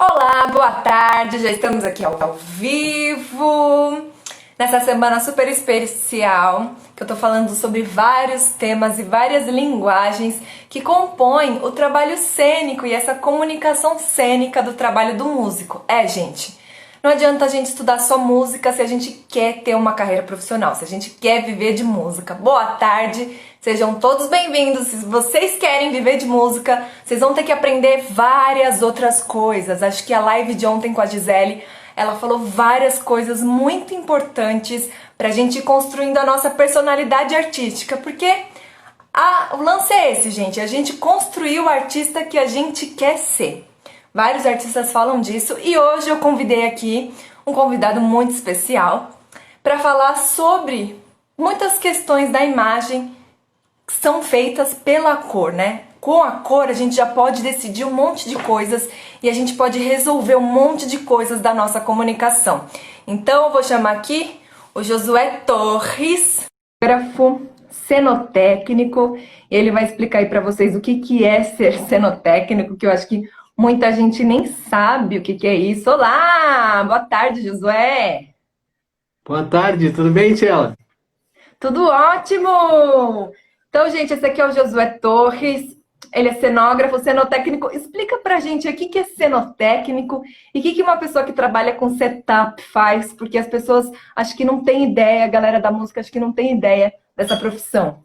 Olá, boa tarde, já estamos aqui ao vivo, nessa semana super especial, que eu tô falando sobre vários temas e várias linguagens que compõem o trabalho cênico e essa comunicação cênica do trabalho do músico. Gente, não adianta a gente estudar só música se a gente quer ter uma carreira profissional, se a gente quer viver de música. Boa tarde, sejam todos bem-vindos. Se vocês querem viver de música, vocês vão ter que aprender várias outras coisas. Acho que a live de ontem com a Gisele, ela falou várias coisas muito importantes pra gente ir construindo a nossa personalidade artística, porque o lance é esse, gente, a gente construir o artista que a gente quer ser. Vários artistas falam disso e hoje eu convidei aqui um convidado muito especial para falar sobre muitas questões da imagem que são feitas pela cor, né? Com a cor a gente já pode decidir um monte de coisas e a gente pode resolver um monte de coisas da nossa comunicação. Então eu vou chamar aqui o Josué Torres, fotógrafo, cenotécnico, e ele vai explicar aí para vocês o que é ser cenotécnico, que eu acho que muita gente nem sabe o que é isso. Olá! Boa tarde, Josué! Boa tarde, tudo bem, Tiela? Tudo ótimo! Então, gente, esse aqui é o Josué Torres, ele é cenógrafo, cenotécnico. Explica pra gente o que é cenotécnico e o que uma pessoa que trabalha com setup faz, porque as pessoas acho que não têm ideia, a galera da música acho que não tem ideia dessa profissão.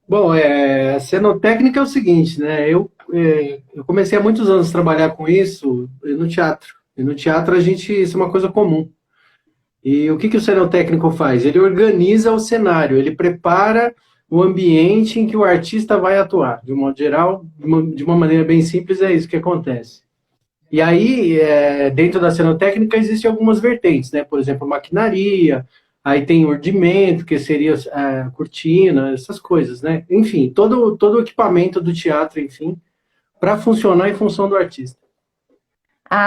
Bom, a cenotécnica é o seguinte, né? Eu comecei há muitos anos a trabalhar com isso no teatro. E no teatro isso é uma coisa comum. E o que o cenotécnico faz? Ele organiza o cenário, ele prepara o ambiente em que o artista vai atuar. De um modo geral, de uma maneira bem simples, é isso que acontece. E aí, dentro da cenotécnica, existem algumas vertentes, né? Por exemplo, maquinaria, aí tem urdimento, que seria cortina, essas coisas, né? Enfim, todo o equipamento do teatro, enfim, para funcionar em função do artista.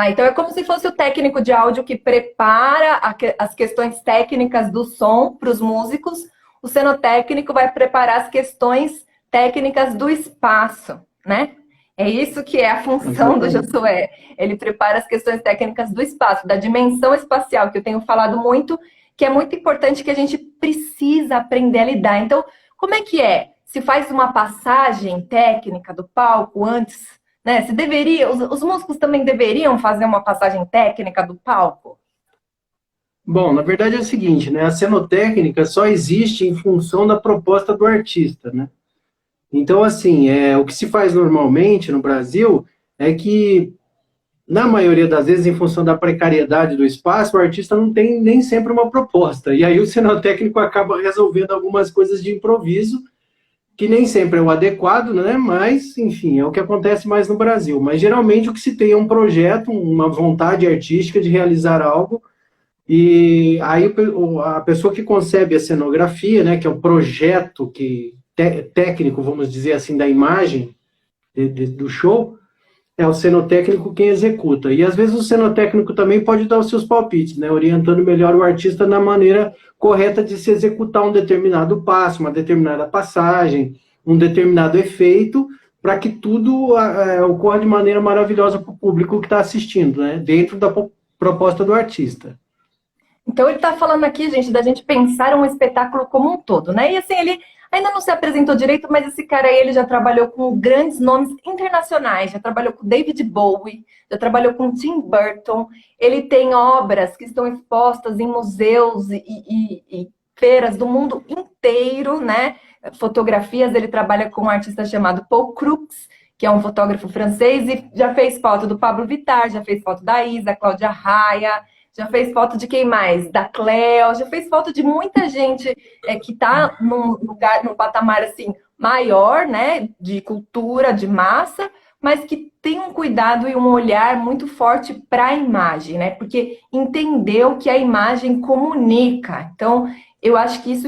Então é como se fosse o técnico de áudio que prepara as questões técnicas do som para os músicos. O cenotécnico vai preparar as questões técnicas do espaço, né? É isso que é a função do Exatamente. Josué. Ele prepara as questões técnicas do espaço, da dimensão espacial, que eu tenho falado muito, que é muito importante, que a gente precisa aprender a lidar. Então, como é que é? Se faz uma passagem técnica do palco antes, né? Se deveria, os músicos também deveriam fazer uma passagem técnica do palco? Bom, na verdade é o seguinte, né? A cenotécnica só existe em função da proposta do artista, né? Então, assim, o que se faz normalmente no Brasil é que na maioria das vezes, em função da precariedade do espaço, o artista não tem nem sempre uma proposta. E aí o cenotécnico acaba resolvendo algumas coisas de improviso, que nem sempre é o adequado, né? Mas, enfim, é o que acontece mais no Brasil. Mas geralmente o que se tem é um projeto, uma vontade artística de realizar algo, e aí a pessoa que concebe a cenografia, né, que é o projeto técnico, vamos dizer assim, da imagem do show, é o cenotécnico quem executa. E às vezes o cenotécnico também pode dar os seus palpites, né? Orientando melhor o artista na maneira correta de se executar um determinado passo, uma determinada passagem, um determinado efeito, para que tudo ocorra de maneira maravilhosa para o público que está assistindo, né? Dentro da proposta do artista. Então ele está falando aqui, gente, da gente pensar um espetáculo como um todo, né? E assim, ele ainda não se apresentou direito, mas esse cara aí, ele já trabalhou com grandes nomes internacionais, já trabalhou com David Bowie, já trabalhou com Tim Burton, ele tem obras que estão expostas em museus e feiras do mundo inteiro, né? Fotografias, ele trabalha com um artista chamado Paul Croix, que é um fotógrafo francês, e já fez foto do Pablo Vittar, já fez foto da Isa, Cláudia Raia, já fez foto de quem mais? Da Cleo, já fez foto de muita gente que está num lugar, num patamar assim maior, né? De cultura, de massa, mas que tem um cuidado e um olhar muito forte para a imagem, né? Porque entendeu que a imagem comunica. Então, eu acho que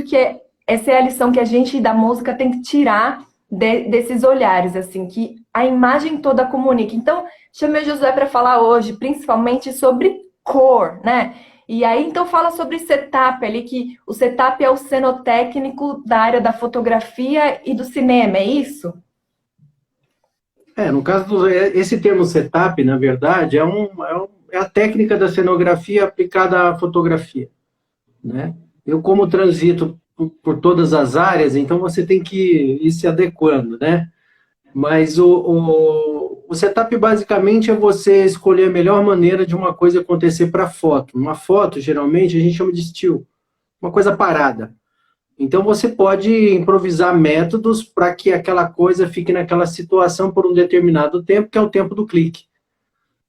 essa é a lição que a gente da música tem que tirar desses olhares, assim, que a imagem toda comunica. Então, chamei o Josué para falar hoje, principalmente sobre cor, né? E aí, então, fala sobre setup ali, que o setup é o cenotécnico da área da fotografia e do cinema, é isso? No caso esse termo setup, na verdade, é a técnica da cenografia aplicada à fotografia, né? Eu, como transito por todas as áreas, então você tem que ir se adequando, né? Mas o setup basicamente é você escolher a melhor maneira de uma coisa acontecer para foto. Uma foto, geralmente, a gente chama de still, uma coisa parada. Então você pode improvisar métodos para que aquela coisa fique naquela situação por um determinado tempo, que é o tempo do clique.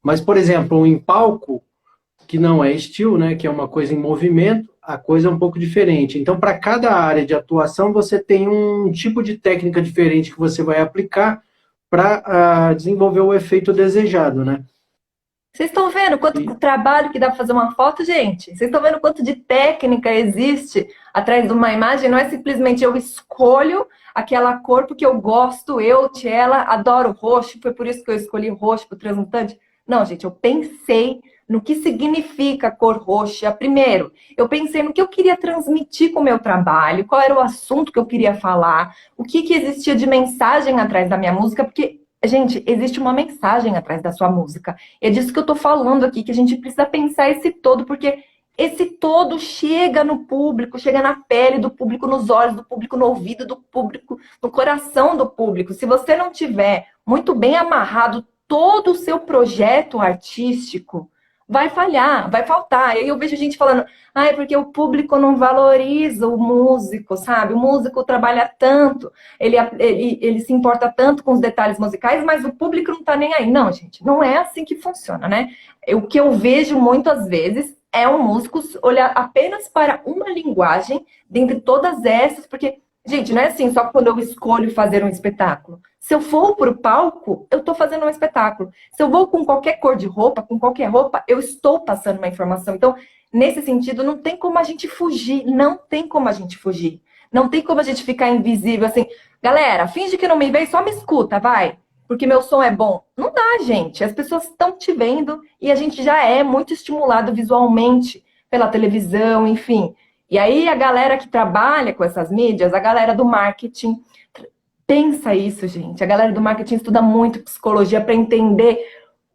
Mas, por exemplo, em palco, que não é still, né, que é uma coisa em movimento, a coisa é um pouco diferente. Então, para cada área de atuação, você tem um tipo de técnica diferente que você vai aplicar para desenvolver o efeito desejado, né? Vocês estão vendo quanto trabalho que dá para fazer uma foto, gente? Vocês estão vendo quanto de técnica existe atrás de uma imagem? Não é simplesmente eu escolho aquela cor porque eu gosto, eu, Tiela, adoro roxo, foi por isso que eu escolhi roxo para o transmutante. Não, gente, eu pensei no que significa a cor roxa. Primeiro, eu pensei no que eu queria transmitir com o meu trabalho, qual era o assunto que eu queria falar, o que existia de mensagem atrás da minha música, porque, gente, existe uma mensagem atrás da sua música. É disso que eu tô falando aqui, que a gente precisa pensar esse todo, porque esse todo chega no público, chega na pele do público, nos olhos do público, no ouvido do público, no coração do público. Se você não tiver muito bem amarrado todo o seu projeto artístico, vai falhar, vai faltar. E aí eu vejo gente falando, é porque o público não valoriza o músico, sabe? O músico trabalha tanto, ele se importa tanto com os detalhes musicais, mas o público não tá nem aí. Não, gente, não é assim que funciona, né? O que eu vejo muitas vezes é um músico olhar apenas para uma linguagem dentre todas essas, porque, gente, não é assim só quando eu escolho fazer um espetáculo. Se eu for para o palco, eu estou fazendo um espetáculo. Se eu vou com qualquer cor de roupa, com qualquer roupa, eu estou passando uma informação. Então, nesse sentido, não tem como a gente fugir. Não tem como a gente fugir. Não tem como a gente ficar invisível assim. Galera, finge que não me vê e só me escuta, vai. Porque meu som é bom. Não dá, gente. As pessoas estão te vendo e a gente já é muito estimulado visualmente pela televisão, enfim. E aí a galera que trabalha com essas mídias, a galera do marketing, pensa isso, gente. A galera do marketing estuda muito psicologia para entender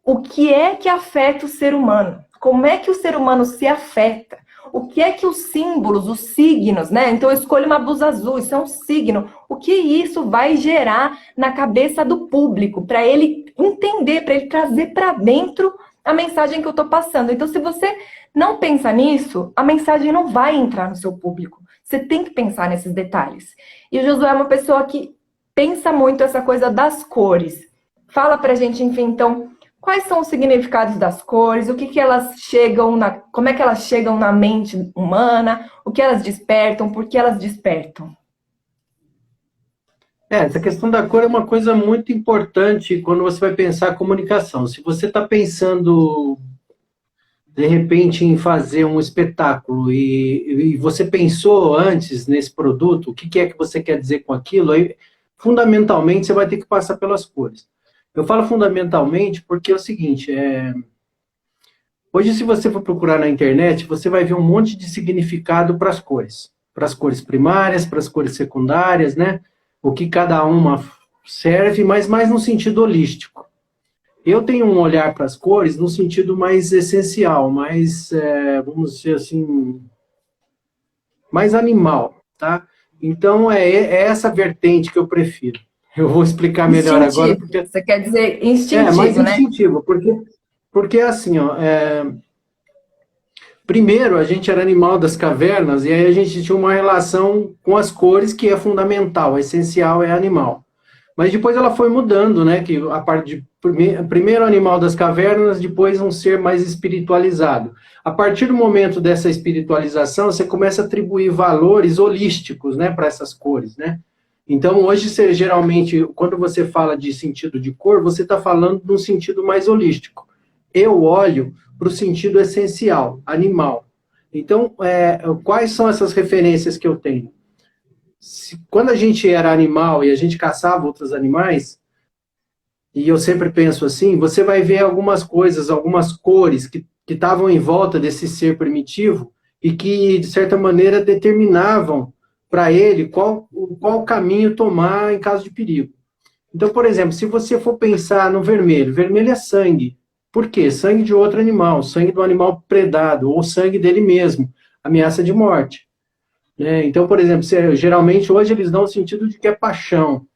o que é que afeta o ser humano. Como é que o ser humano se afeta? O que é que os símbolos, os signos, né? Então eu escolho uma blusa azul, isso é um signo. O que isso vai gerar na cabeça do público, para ele entender, para ele trazer para dentro a mensagem que eu estou passando. Então, se você não pensa nisso, a mensagem não vai entrar no seu público. Você tem que pensar nesses detalhes. E o Josué é uma pessoa que pensa muito essa coisa das cores. Fala pra gente, enfim, então, quais são os significados das cores, o que elas chegam como é que elas chegam na mente humana, o que elas despertam, por que elas despertam? Essa questão da cor é uma coisa muito importante quando você vai pensar a comunicação. Se você está pensando, de repente, em fazer um espetáculo e você pensou antes nesse produto, o que é que você quer dizer com aquilo, aí, fundamentalmente, você vai ter que passar pelas cores. Eu falo fundamentalmente porque é o seguinte, hoje, se você for procurar na internet, você vai ver um monte de significado para as cores primárias, para as cores secundárias, né? O que cada uma serve, mas mais no sentido holístico. Eu tenho um olhar para as cores no sentido mais essencial, mais, vamos dizer assim, mais animal, tá? Então, é essa vertente que eu prefiro. Eu vou explicar melhor agora. Porque... Você quer dizer instintivo, mais né? instintivo, porque assim, ó, primeiro a gente era animal das cavernas e aí a gente tinha uma relação com as cores que é fundamental, essencial é animal. Mas depois ela foi mudando, né? Que a parte de primeiro animal das cavernas, depois um ser mais espiritualizado. A partir do momento dessa espiritualização, você começa a atribuir valores holísticos, né, para essas cores, né? Então, hoje, geralmente, quando você fala de sentido de cor, você está falando de um sentido mais holístico. Eu olho para o sentido essencial, animal. Então, quais são essas referências que eu tenho? Quando a gente era animal e a gente caçava outros animais, e eu sempre penso assim, você vai ver algumas coisas, algumas cores que estavam em volta desse ser primitivo e que, de certa maneira, determinavam para ele qual caminho tomar em caso de perigo. Então, por exemplo, se você for pensar no vermelho, vermelho é sangue. Por quê? Sangue de outro animal, sangue do animal predado, ou sangue dele mesmo, ameaça de morte. Né? Então, por exemplo, geralmente hoje eles dão o sentido de que é paixão.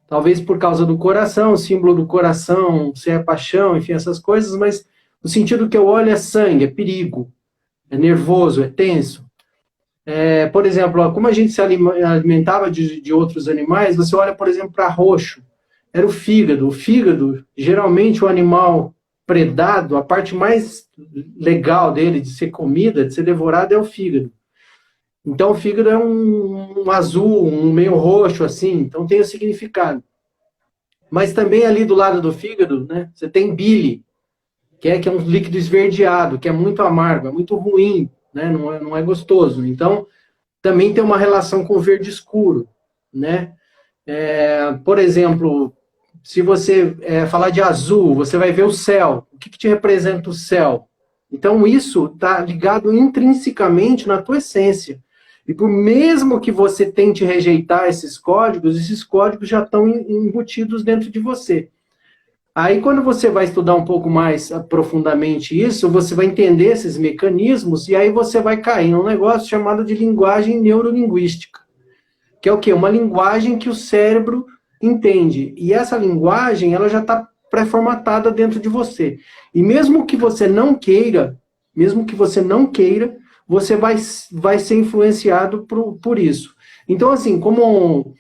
Talvez por causa do coração, o símbolo do coração, se é paixão, enfim, essas coisas, mas o sentido que eu olho é sangue, é perigo, é nervoso, é tenso. Por exemplo, como a gente se alimentava de outros animais, você olha, por exemplo, para roxo, era o fígado. O fígado, geralmente o animal predado, a parte mais legal dele de ser comida, de ser devorado, é o fígado. Então o fígado é um azul, um meio roxo, assim, então tem o significado. Mas também ali do lado do fígado, né, você tem bile, que é um líquido esverdeado, que é muito amargo, é muito ruim, né, não é gostoso. Então, também tem uma relação com o verde escuro, né? Por exemplo, se você falar de azul, você vai ver o céu. O que te representa o céu? Então, isso está ligado intrinsecamente na tua essência. E por mesmo que você tente rejeitar esses códigos já estão embutidos dentro de você. Aí, quando você vai estudar um pouco mais profundamente isso, você vai entender esses mecanismos e aí você vai cair num negócio chamado de linguagem neurolinguística, que é o quê? Uma linguagem que o cérebro entende. E essa linguagem, ela já está pré-formatada dentro de você. E mesmo que você não queira, você vai ser influenciado por isso. Então, assim, como,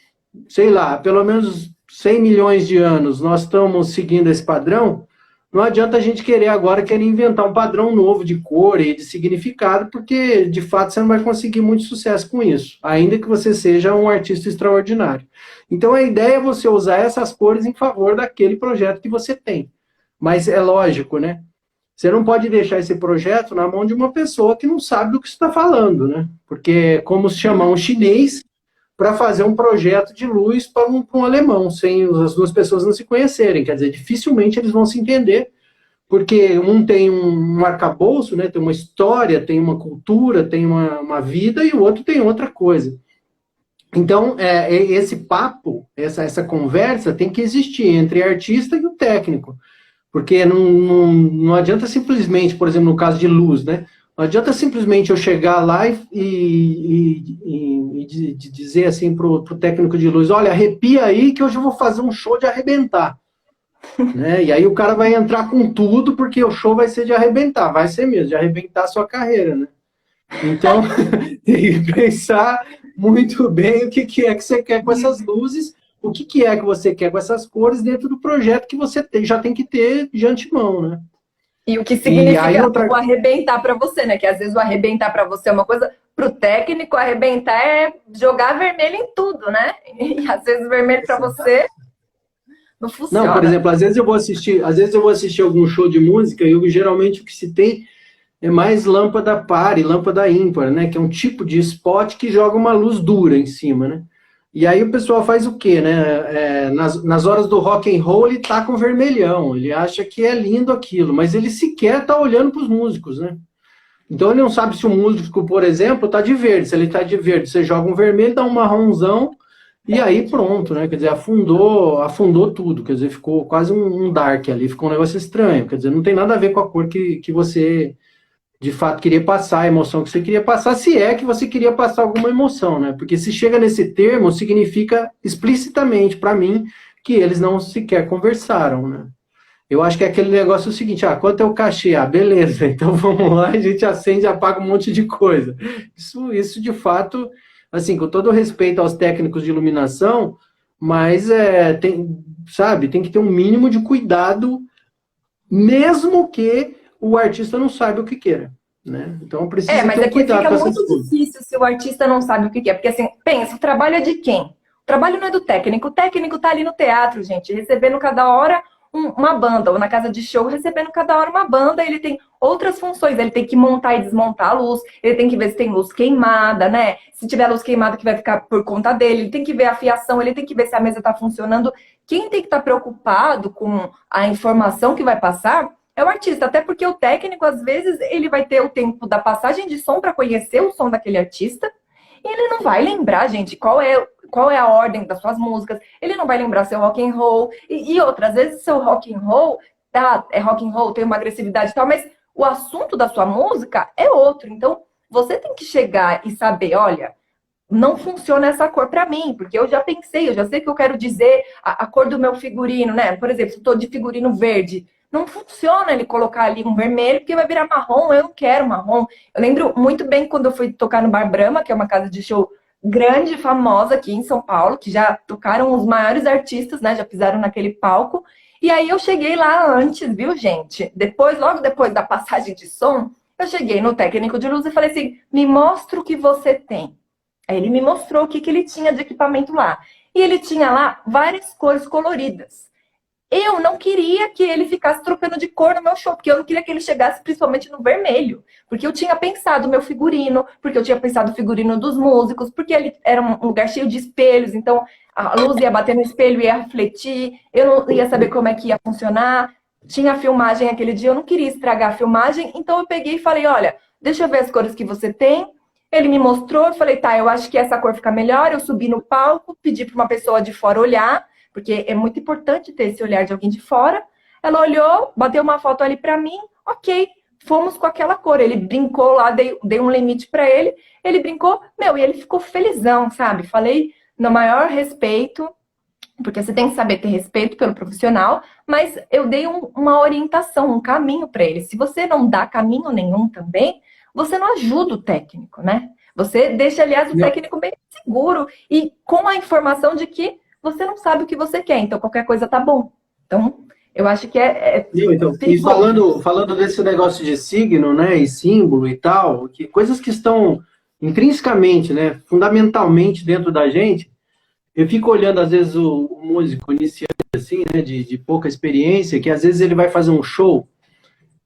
sei lá, pelo menos 100 milhões de anos nós estamos seguindo esse padrão, não adianta a gente querer inventar um padrão novo de cor e de significado, porque, de fato, você não vai conseguir muito sucesso com isso, ainda que você seja um artista extraordinário. Então, a ideia é você usar essas cores em favor daquele projeto que você tem. Mas é lógico, né? Você não pode deixar esse projeto na mão de uma pessoa que não sabe do que está falando, né? Porque é como se chamar um chinês para fazer um projeto de luz para um alemão, sem as duas pessoas não se conhecerem. Quer dizer, dificilmente eles vão se entender, porque um tem um arcabouço, né, tem uma história, tem uma cultura, tem uma vida, e o outro tem outra coisa. Então, esse papo, essa conversa tem que existir entre o artista e o técnico. Porque não adianta simplesmente, por exemplo, no caso de luz, né? Não adianta simplesmente eu chegar lá e dizer assim para o técnico de luz, olha, arrepia aí que hoje eu vou fazer um show de arrebentar. Né? E aí o cara vai entrar com tudo, porque o show vai ser de arrebentar, vai ser mesmo, de arrebentar a sua carreira, né? Então, tem que pensar muito bem o que é que você quer com essas luzes, o que é que você quer com essas cores dentro do projeto que você já tem que ter de antemão, né? E o que significa o arrebentar para você, né? Que às vezes o arrebentar para você é uma coisa, para o técnico, arrebentar é jogar vermelho em tudo, né? E às vezes vermelho para você não funciona. Não, por exemplo, às vezes eu vou assistir algum show de música e geralmente o que se tem é mais lâmpada par e lâmpada ímpar, né? Que é um tipo de spot que joga uma luz dura em cima, né? E aí o pessoal faz o quê, né? Nas horas do rock and roll ele tá com vermelhão, ele acha que é lindo aquilo, mas ele sequer tá olhando para os músicos, né? Então ele não sabe se o músico, por exemplo, tá de verde. Se ele tá de verde, você joga um vermelho, dá um marronzão e aí pronto, né? Quer dizer, afundou tudo, quer dizer, ficou quase um dark ali, ficou um negócio estranho, quer dizer, não tem nada a ver com a cor que você de fato queria passar, a emoção que você queria passar, se é que você queria passar alguma emoção, né? Porque se chega nesse termo, significa explicitamente para mim que eles não sequer conversaram, né? Eu acho que é aquele negócio seguinte, quanto é o cachê? Beleza, então vamos lá, a gente acende e apaga um monte de coisa. Isso de fato, assim, com todo respeito aos técnicos de iluminação, mas tem que ter um mínimo de cuidado, mesmo que o artista não sabe o que queira, né? Então precisa mas ter um cuidado fica com essas muito coisas. difícil se o artista não sabe o que quer. Porque assim, pensa, o trabalho é de quem? O trabalho não é do técnico. O técnico tá ali no teatro, gente, recebendo cada hora uma banda, ou na casa de show, recebendo cada hora uma banda, ele tem outras funções, ele tem que montar e desmontar a luz, ele tem que ver se tem luz queimada, né? Se tiver luz queimada que vai ficar por conta dele, ele tem que ver a fiação, ele tem que ver se a mesa tá funcionando. Quem tem que estar preocupado com a informação que vai passar é o artista, até porque o técnico, às vezes, ele vai ter o tempo da passagem de som para conhecer o som daquele artista, e ele não vai lembrar, gente, qual é qual é a ordem das suas músicas, ele não vai lembrar seu rock and roll, e outras vezes seu rock and roll, tá, é rock and roll, tem uma agressividade e tal, mas o assunto da sua música é outro, então você tem que chegar e saber, olha, não funciona essa cor pra mim, porque eu já pensei, eu já sei o que eu quero dizer, a cor do meu figurino, né? Por exemplo, se eu tô de figurino verde, não funciona ele colocar ali um vermelho, porque vai virar marrom, eu não quero marrom. Eu lembro muito bem quando eu fui tocar no Bar Brahma, que é uma casa de show grande, famosa aqui em São Paulo, que já tocaram os maiores artistas, né? Já pisaram naquele palco. E aí eu cheguei lá antes, viu, gente? Depois, logo depois da passagem de som, eu cheguei no técnico de luz e falei assim, me mostra o que você tem. Aí ele me mostrou o que ele tinha de equipamento lá. E ele tinha lá várias cores coloridas. Eu não queria que ele ficasse trocando de cor no meu show, porque eu não queria que ele chegasse principalmente no vermelho. Porque eu tinha pensado o meu figurino, porque eu tinha pensado o figurino dos músicos, porque ele era um lugar cheio de espelhos, então a luz ia bater no espelho, ia refletir, eu não ia saber como é que ia funcionar. Tinha filmagem aquele dia, eu não queria estragar a filmagem, então eu peguei e falei, olha, deixa eu ver as cores que você tem. Ele me mostrou, eu falei, tá, eu acho que essa cor fica melhor. Eu subi no palco, pedi para uma pessoa de fora olhar, porque é muito importante ter esse olhar de alguém de fora. Ela olhou, bateu uma foto ali para mim, ok, fomos com aquela cor. Ele brincou lá, dei um limite para ele brincou, meu, e ele ficou felizão, sabe? Falei no maior respeito, porque você tem que saber ter respeito pelo profissional, mas eu dei uma orientação, um caminho para ele. Se você não dá caminho nenhum também, você não ajuda o técnico, né? Você deixa, aliás, o técnico bem seguro e com a informação de que você não sabe o que você quer, então qualquer coisa tá bom. Então, eu acho que então, e falando desse negócio de signo, né, e símbolo e tal, coisas que estão intrinsecamente, né, fundamentalmente dentro da gente, eu fico olhando, às vezes, o músico iniciante, assim, né, de pouca experiência, que às vezes ele vai fazer um show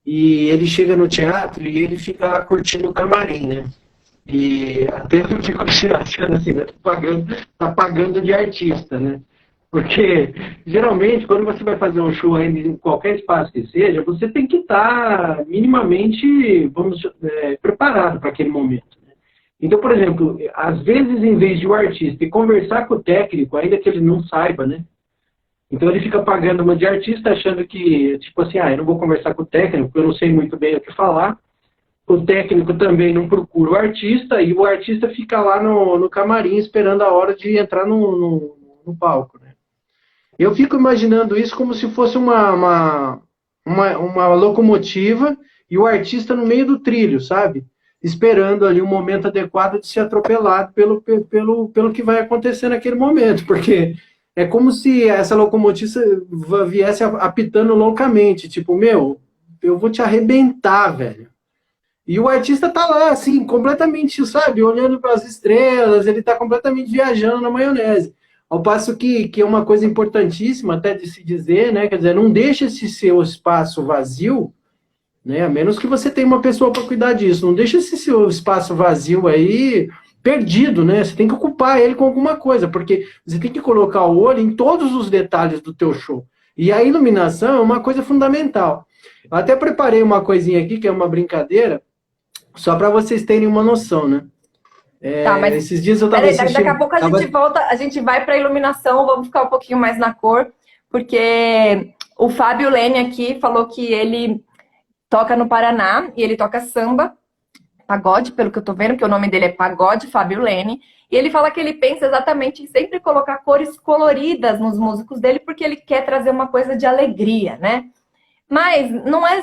e ele chega no teatro e ele fica lá curtindo o camarim, né? E até eu fico achando assim, né? Tá pagando de artista, né? Porque, geralmente, quando você vai fazer um show ainda em qualquer espaço que seja, você tem que estar minimamente, preparado para aquele momento. Né? Então, por exemplo, às vezes, em vez de o artista ir conversar com o técnico, ainda que ele não saiba, né? Então ele fica pagando uma de artista, achando que, tipo assim, eu não vou conversar com o técnico, porque eu não sei muito bem o que falar. O técnico também não procura o artista, e o artista fica lá no camarim esperando a hora de entrar no palco, né? Eu fico imaginando isso como se fosse uma locomotiva e o artista no meio do trilho, sabe? Esperando ali um momento adequado de ser atropelado pelo que vai acontecer naquele momento, porque é como se essa locomotiva viesse apitando loucamente, tipo, meu, eu vou te arrebentar, velho. E o artista tá lá, assim, completamente, sabe, olhando para as estrelas, ele tá completamente viajando na maionese. Ao passo que é uma coisa importantíssima até de se dizer, né, quer dizer, não deixa esse seu espaço vazio, né, a menos que você tenha uma pessoa para cuidar disso, não deixa esse seu espaço vazio aí perdido, né? Você tem que ocupar ele com alguma coisa, porque você tem que colocar o olho em todos os detalhes do teu show. E a iluminação é uma coisa fundamental. Eu até preparei uma coisinha aqui, que é uma brincadeira, só para vocês terem uma noção, né? Tá, mas esses dias eu estava assistindo... Daqui a pouco a gente volta, a gente vai para iluminação, vamos ficar um pouquinho mais na cor, porque o Fábio Lene aqui falou que ele toca no Paraná e ele toca samba, pagode, pelo que eu tô vendo, que o nome dele é Pagode Fábio Lene, e ele fala que ele pensa exatamente em sempre colocar cores coloridas nos músicos dele, porque ele quer trazer uma coisa de alegria, né? Mas não é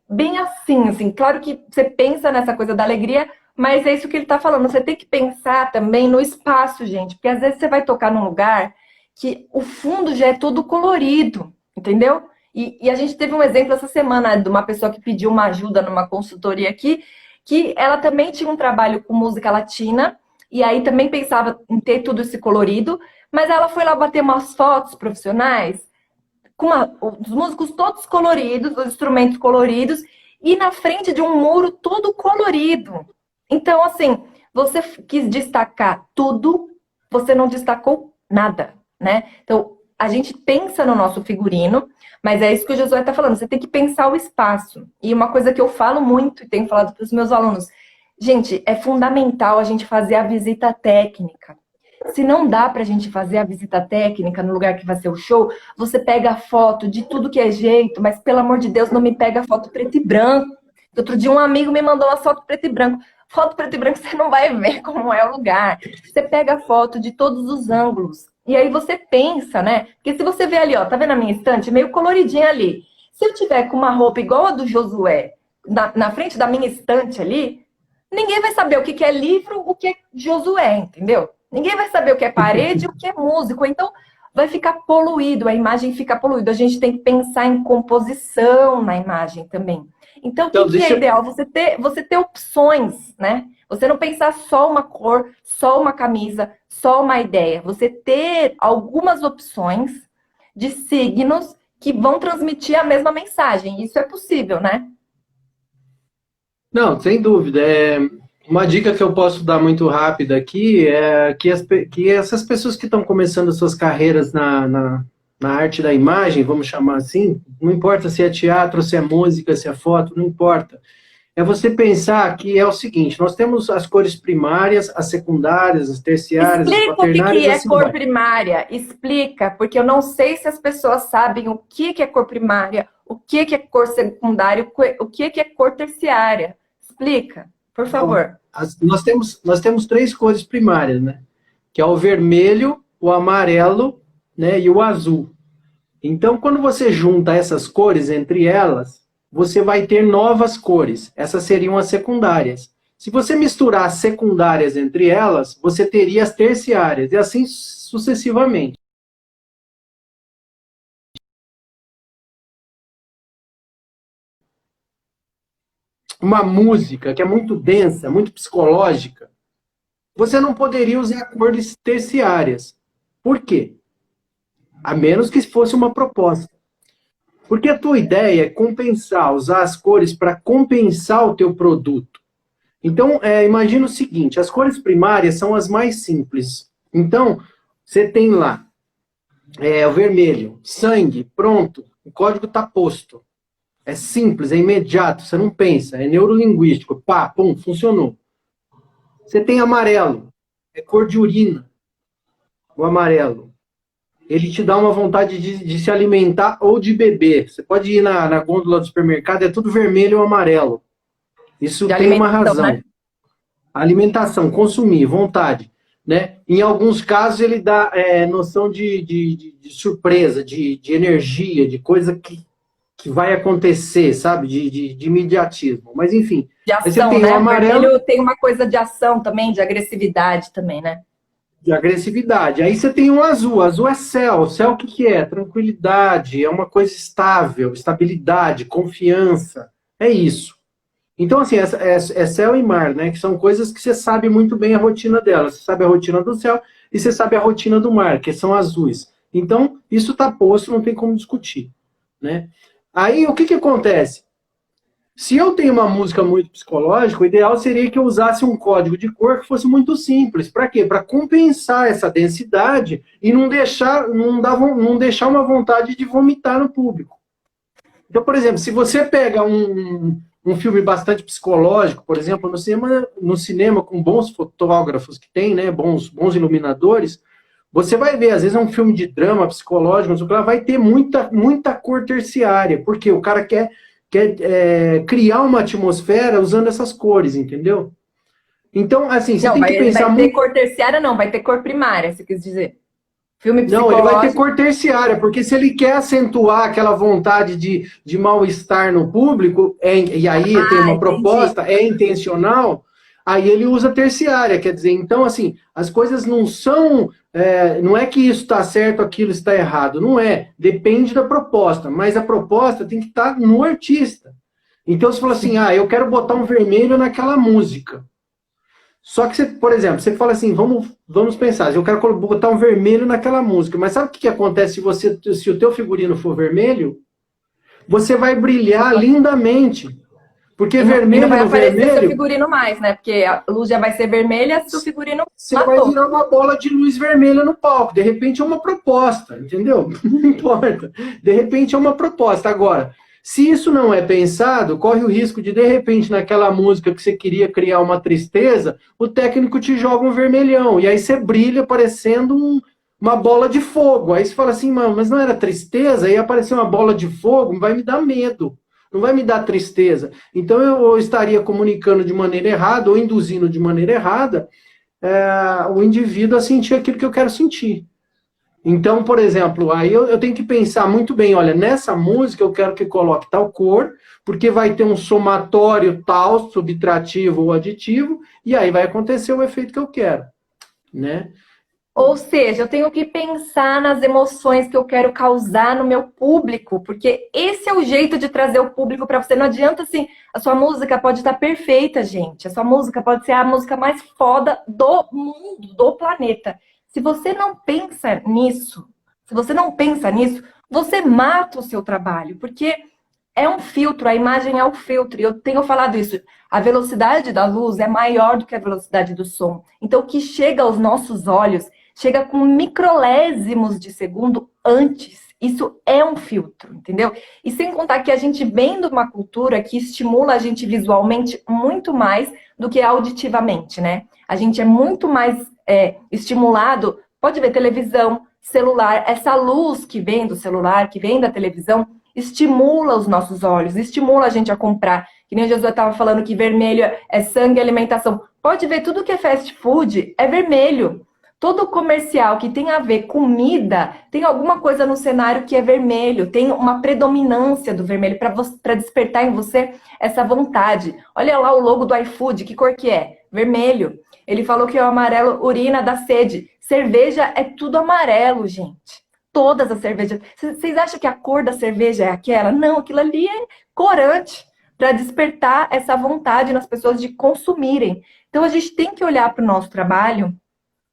bem assim, claro que você pensa nessa coisa da alegria, mas é isso que ele tá falando, você tem que pensar também no espaço, gente, porque às vezes você vai tocar num lugar que o fundo já é todo colorido, entendeu? E a gente teve um exemplo essa semana de uma pessoa que pediu uma ajuda numa consultoria aqui, que ela também tinha um trabalho com música latina, e aí também pensava em ter tudo esse colorido, mas ela foi lá bater umas fotos profissionais, com os músicos todos coloridos, os instrumentos coloridos, e na frente de um muro todo colorido. Então, assim, você quis destacar tudo, você não destacou nada, né? Então, a gente pensa no nosso figurino, mas é isso que o Josué está falando, você tem que pensar o espaço. E uma coisa que eu falo muito e tenho falado para os meus alunos, gente, é fundamental a gente fazer a visita técnica. Se não dá pra gente fazer a visita técnica no lugar que vai ser o show, você pega a foto de tudo que é jeito, mas pelo amor de Deus, não me pega foto preto e branco. Outro dia um amigo me mandou uma foto preto e branco. Foto preto e branco você não vai ver como é o lugar. Você pega a foto de todos os ângulos. E aí você pensa, né? Porque se você vê ali, ó, tá vendo a minha estante? Meio coloridinha ali. Se eu tiver com uma roupa igual a do Josué, na frente da minha estante ali, ninguém vai saber o que que é livro, o que é Josué, entendeu? Ninguém vai saber o que é parede, o que é músico. Então, vai ficar poluído, a imagem fica poluída. A gente tem que pensar em composição na imagem também. Então, o que é ideal? Você ter opções, né? Você não pensar só uma cor, só uma camisa, só uma ideia. Você ter algumas opções de signos que vão transmitir a mesma mensagem. Isso é possível, né? Não, sem dúvida. Uma dica que eu posso dar muito rápida aqui é que essas pessoas que estão começando suas carreiras na arte da imagem, vamos chamar assim, não importa se é teatro, se é música, se é foto, não importa. É você pensar que é o seguinte, nós temos as cores primárias, as secundárias, as terciárias, as Explica o quaternárias, que é assim cor vai. primária. Explica, porque eu não sei se as pessoas sabem o que é cor primária, o que é cor secundária, o que é cor terciária. Explica, por Então, favor. nós temos três cores primárias, né? Que é o vermelho, o amarelo, né, e o azul. Então, quando você junta essas cores entre elas, você vai ter novas cores. Essas seriam as secundárias. Se você misturar as secundárias entre elas, você teria as terciárias, e assim sucessivamente. Uma música que é muito densa, muito psicológica, você não poderia usar cores terciárias. Por quê? A menos que fosse uma proposta. Porque a tua ideia é compensar, usar as cores para compensar o teu produto. Então, imagina o seguinte, as cores primárias são as mais simples. Então, você tem lá o vermelho, sangue, pronto, o código está posto. É simples, é imediato, você não pensa, é neurolinguístico, pá, pum, funcionou. Você tem amarelo, é cor de urina, o amarelo. Ele te dá uma vontade de se alimentar ou de beber. Você pode ir na gôndola do supermercado, é tudo vermelho ou amarelo. Isso De tem uma alimentação, razão. né? Alimentação, consumir, vontade. Né? Em alguns casos, ele dá noção de surpresa, de energia, de coisa que vai acontecer, sabe? De imediatismo. Mas, enfim, De aí você ação, tem o né? O amarelo vermelho tem uma coisa de ação também, de agressividade também, né? de agressividade. Aí você tem o azul. O azul é céu. O céu o que, que é? Tranquilidade, é uma coisa estável, estabilidade, confiança. É isso. Então, assim, é céu e mar, né? Que são coisas que você sabe muito bem a rotina delas. Você sabe a rotina do céu e você sabe a rotina do mar, que são azuis. Então, isso está posto, não tem como discutir, né? Aí, o que que acontece? Se eu tenho uma música muito psicológica, o ideal seria que eu usasse um código de cor que fosse muito simples. Para quê? Para compensar essa densidade e não deixar uma vontade de vomitar no público. Então, por exemplo, se você pega um filme bastante psicológico, por exemplo, no cinema com bons fotógrafos que tem, né, bons iluminadores, você vai ver, às vezes é um filme de drama psicológico, vai ter muita cor terciária, porque o cara quer criar uma atmosfera usando essas cores, entendeu? Então, assim, você Não, tem que pensar vai ter muito. cor terciária, não, vai ter cor primária, você quis dizer. Filme Não, ele vai ter psicológico. cor terciária, porque se ele quer acentuar aquela vontade de mal-estar no público, e aí tem Ah, uma entendi. proposta, é intencional, aí ele usa terciária, quer dizer, então, assim, as coisas não são, não é que isso está certo, aquilo está errado, não é, depende da proposta, mas a proposta tem que estar no artista. Então, você fala assim, eu quero botar um vermelho naquela música. Só que, você, por exemplo, você fala assim, vamos pensar, eu quero botar um vermelho naquela música, mas sabe o que acontece se o teu figurino for vermelho? Você vai brilhar lindamente, porque E não vermelho vai no aparecer seu vermelho, figurino mais, né? Porque a luz já vai ser vermelha, seu figurino você vai matou. virar uma bola de luz vermelha no palco. De repente é uma proposta, entendeu? Não importa. De repente é uma proposta. Agora, Se isso não é pensado, corre o risco de repente, naquela música que você queria criar uma tristeza, o técnico te joga um vermelhão, e aí você brilha parecendo uma bola de fogo. Aí você fala assim, mano, mas não era tristeza? Aí apareceu uma bola de fogo, vai me dar medo, não vai me dar tristeza. Então eu estaria comunicando de maneira errada, ou induzindo de maneira errada, o indivíduo a sentir aquilo que eu quero sentir. Então, por exemplo, aí eu tenho que pensar muito bem, olha, nessa música eu quero que coloque tal cor, porque vai ter um somatório tal, subtrativo ou aditivo, e aí vai acontecer o efeito que eu quero, né? Ou seja, eu tenho que pensar nas emoções que eu quero causar no meu público, porque esse é o jeito de trazer o público para você. Não adianta assim, a sua música pode estar perfeita, gente. A sua música pode ser a música mais foda do mundo, do planeta. Se você não pensa nisso, se você não pensa nisso, você mata o seu trabalho, porque é um filtro, a imagem é um filtro. E eu tenho falado isso. A velocidade da luz é maior do que a velocidade do som. Então, o que chega aos nossos olhos chega com microlésimos de segundo antes. Isso é um filtro, entendeu? E sem contar que a gente vem de uma cultura que estimula a gente visualmente muito mais do que auditivamente, né? A gente é muito mais estimulado, pode ver televisão, celular, essa luz que vem do celular, que vem da televisão, estimula os nossos olhos, estimula a gente a comprar. Que nem o Josué estava falando que vermelho é sangue e alimentação. Pode ver, tudo que é fast food é vermelho. Todo comercial que tem a ver com comida, tem alguma coisa no cenário que é vermelho, tem uma predominância do vermelho para despertar em você essa vontade. Olha lá o logo do iFood, que cor que é? Vermelho. Ele falou que o amarelo urina da sede. Cerveja é tudo amarelo, gente. Todas as cervejas. Vocês acham que a cor da cerveja é aquela? Não, aquilo ali é corante para despertar essa vontade nas pessoas de consumirem. Então a gente tem que olhar para o nosso trabalho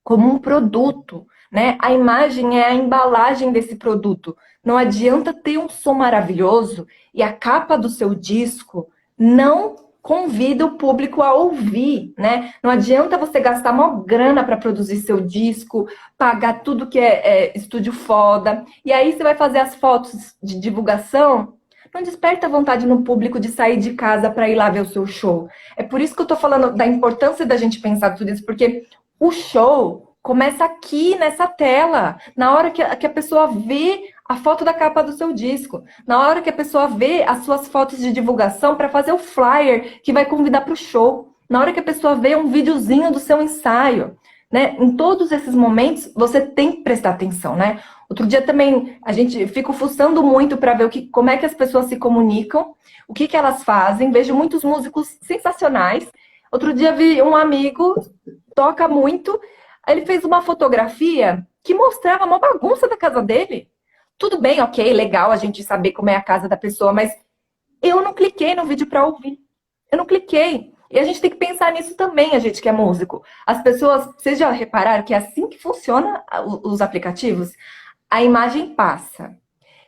como um produto, né? A imagem é a embalagem desse produto. Não adianta ter um som maravilhoso e a capa do seu disco não convida o público a ouvir, né? Não adianta você gastar uma grana para produzir seu disco, pagar tudo que é estúdio foda, e aí você vai fazer as fotos de divulgação, não desperta vontade no público de sair de casa para ir lá ver o seu show. É por isso que eu tô falando da importância da gente pensar tudo isso, porque o show começa aqui nessa tela, na hora que a pessoa vê a foto da capa do seu disco, na hora que a pessoa vê as suas fotos de divulgação para fazer o flyer que vai convidar para o show, na hora que a pessoa vê um videozinho do seu ensaio, né? Em todos esses momentos você tem que prestar atenção, né? Outro dia também a gente fica fuçando muito para ver como é que as pessoas se comunicam, o que elas fazem. Vejo muitos músicos sensacionais. Outro dia vi um amigo, toca muito, ele fez uma fotografia que mostrava uma bagunça da casa dele. Tudo bem, ok, legal a gente saber como é a casa da pessoa, mas eu não cliquei no vídeo para ouvir. Eu não cliquei. E a gente tem que pensar nisso também, a gente que é músico. As pessoas, vocês já repararam que é assim que funciona os aplicativos? A imagem passa.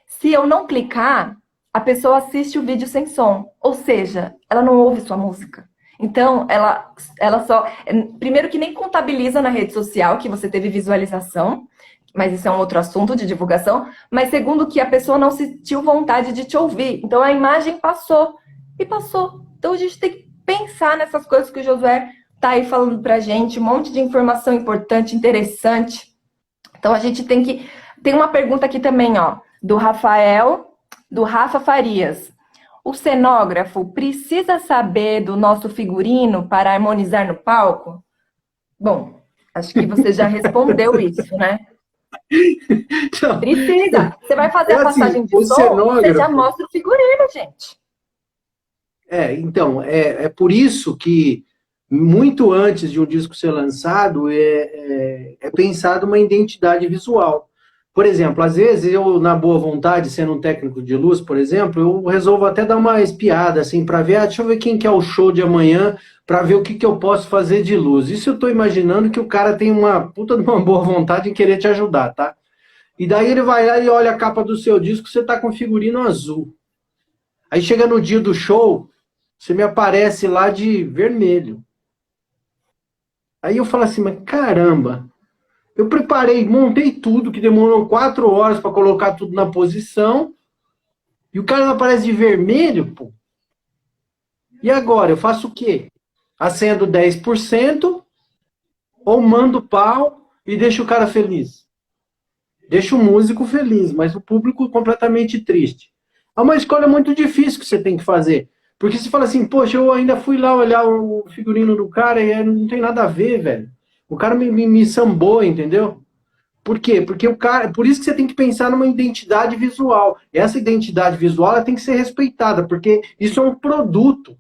Se eu não clicar, a pessoa assiste o vídeo sem som. Ou seja, ela não ouve sua música. Então, ela só... Primeiro que nem contabiliza na rede social que você teve visualização, mas isso é um outro assunto de divulgação. Mas segundo que a pessoa não sentiu vontade de te ouvir. Então, a imagem passou. E passou. Então, a gente tem que pensar nessas coisas que o Josué tá aí falando pra gente. Um monte de informação importante, interessante. Então, a gente tem que... Tem uma pergunta aqui também, ó, do Rafa Farias. O cenógrafo precisa saber do nosso figurino para harmonizar no palco? Bom, acho que você já respondeu isso, né? Então, Precisa. Você vai fazer a passagem de som, você já mostra o figurino, gente. Então, é por isso que muito antes de um disco ser lançado, é pensado uma identidade visual. Por exemplo, às vezes eu, na boa vontade, sendo um técnico de luz, por exemplo, eu resolvo até dar uma espiada, assim, para ver, deixa eu ver quem que é o show de amanhã, para ver o que eu posso fazer de luz. Isso eu estou imaginando que o cara tem uma puta de uma boa vontade em querer te ajudar, tá? E daí ele vai lá e olha a capa do seu disco, você tá com figurino azul. Aí chega no dia do show, você me aparece lá de vermelho. Aí eu falo assim, mas caramba, eu preparei, montei tudo, que demorou 4 horas para colocar tudo na posição, E o cara não aparece de vermelho, pô. E agora, eu faço o quê? Acendo 10% ou mando pau e deixo o cara feliz? Deixa o músico feliz, mas o público completamente triste. É uma escolha muito difícil que você tem que fazer. Porque você fala assim, poxa, eu ainda fui lá olhar o figurino do cara e não tem nada a ver, velho. O cara me sambou, entendeu? Por quê? Porque o cara, por isso que você tem que pensar numa identidade visual. E essa identidade visual ela tem que ser respeitada, porque isso é um produto.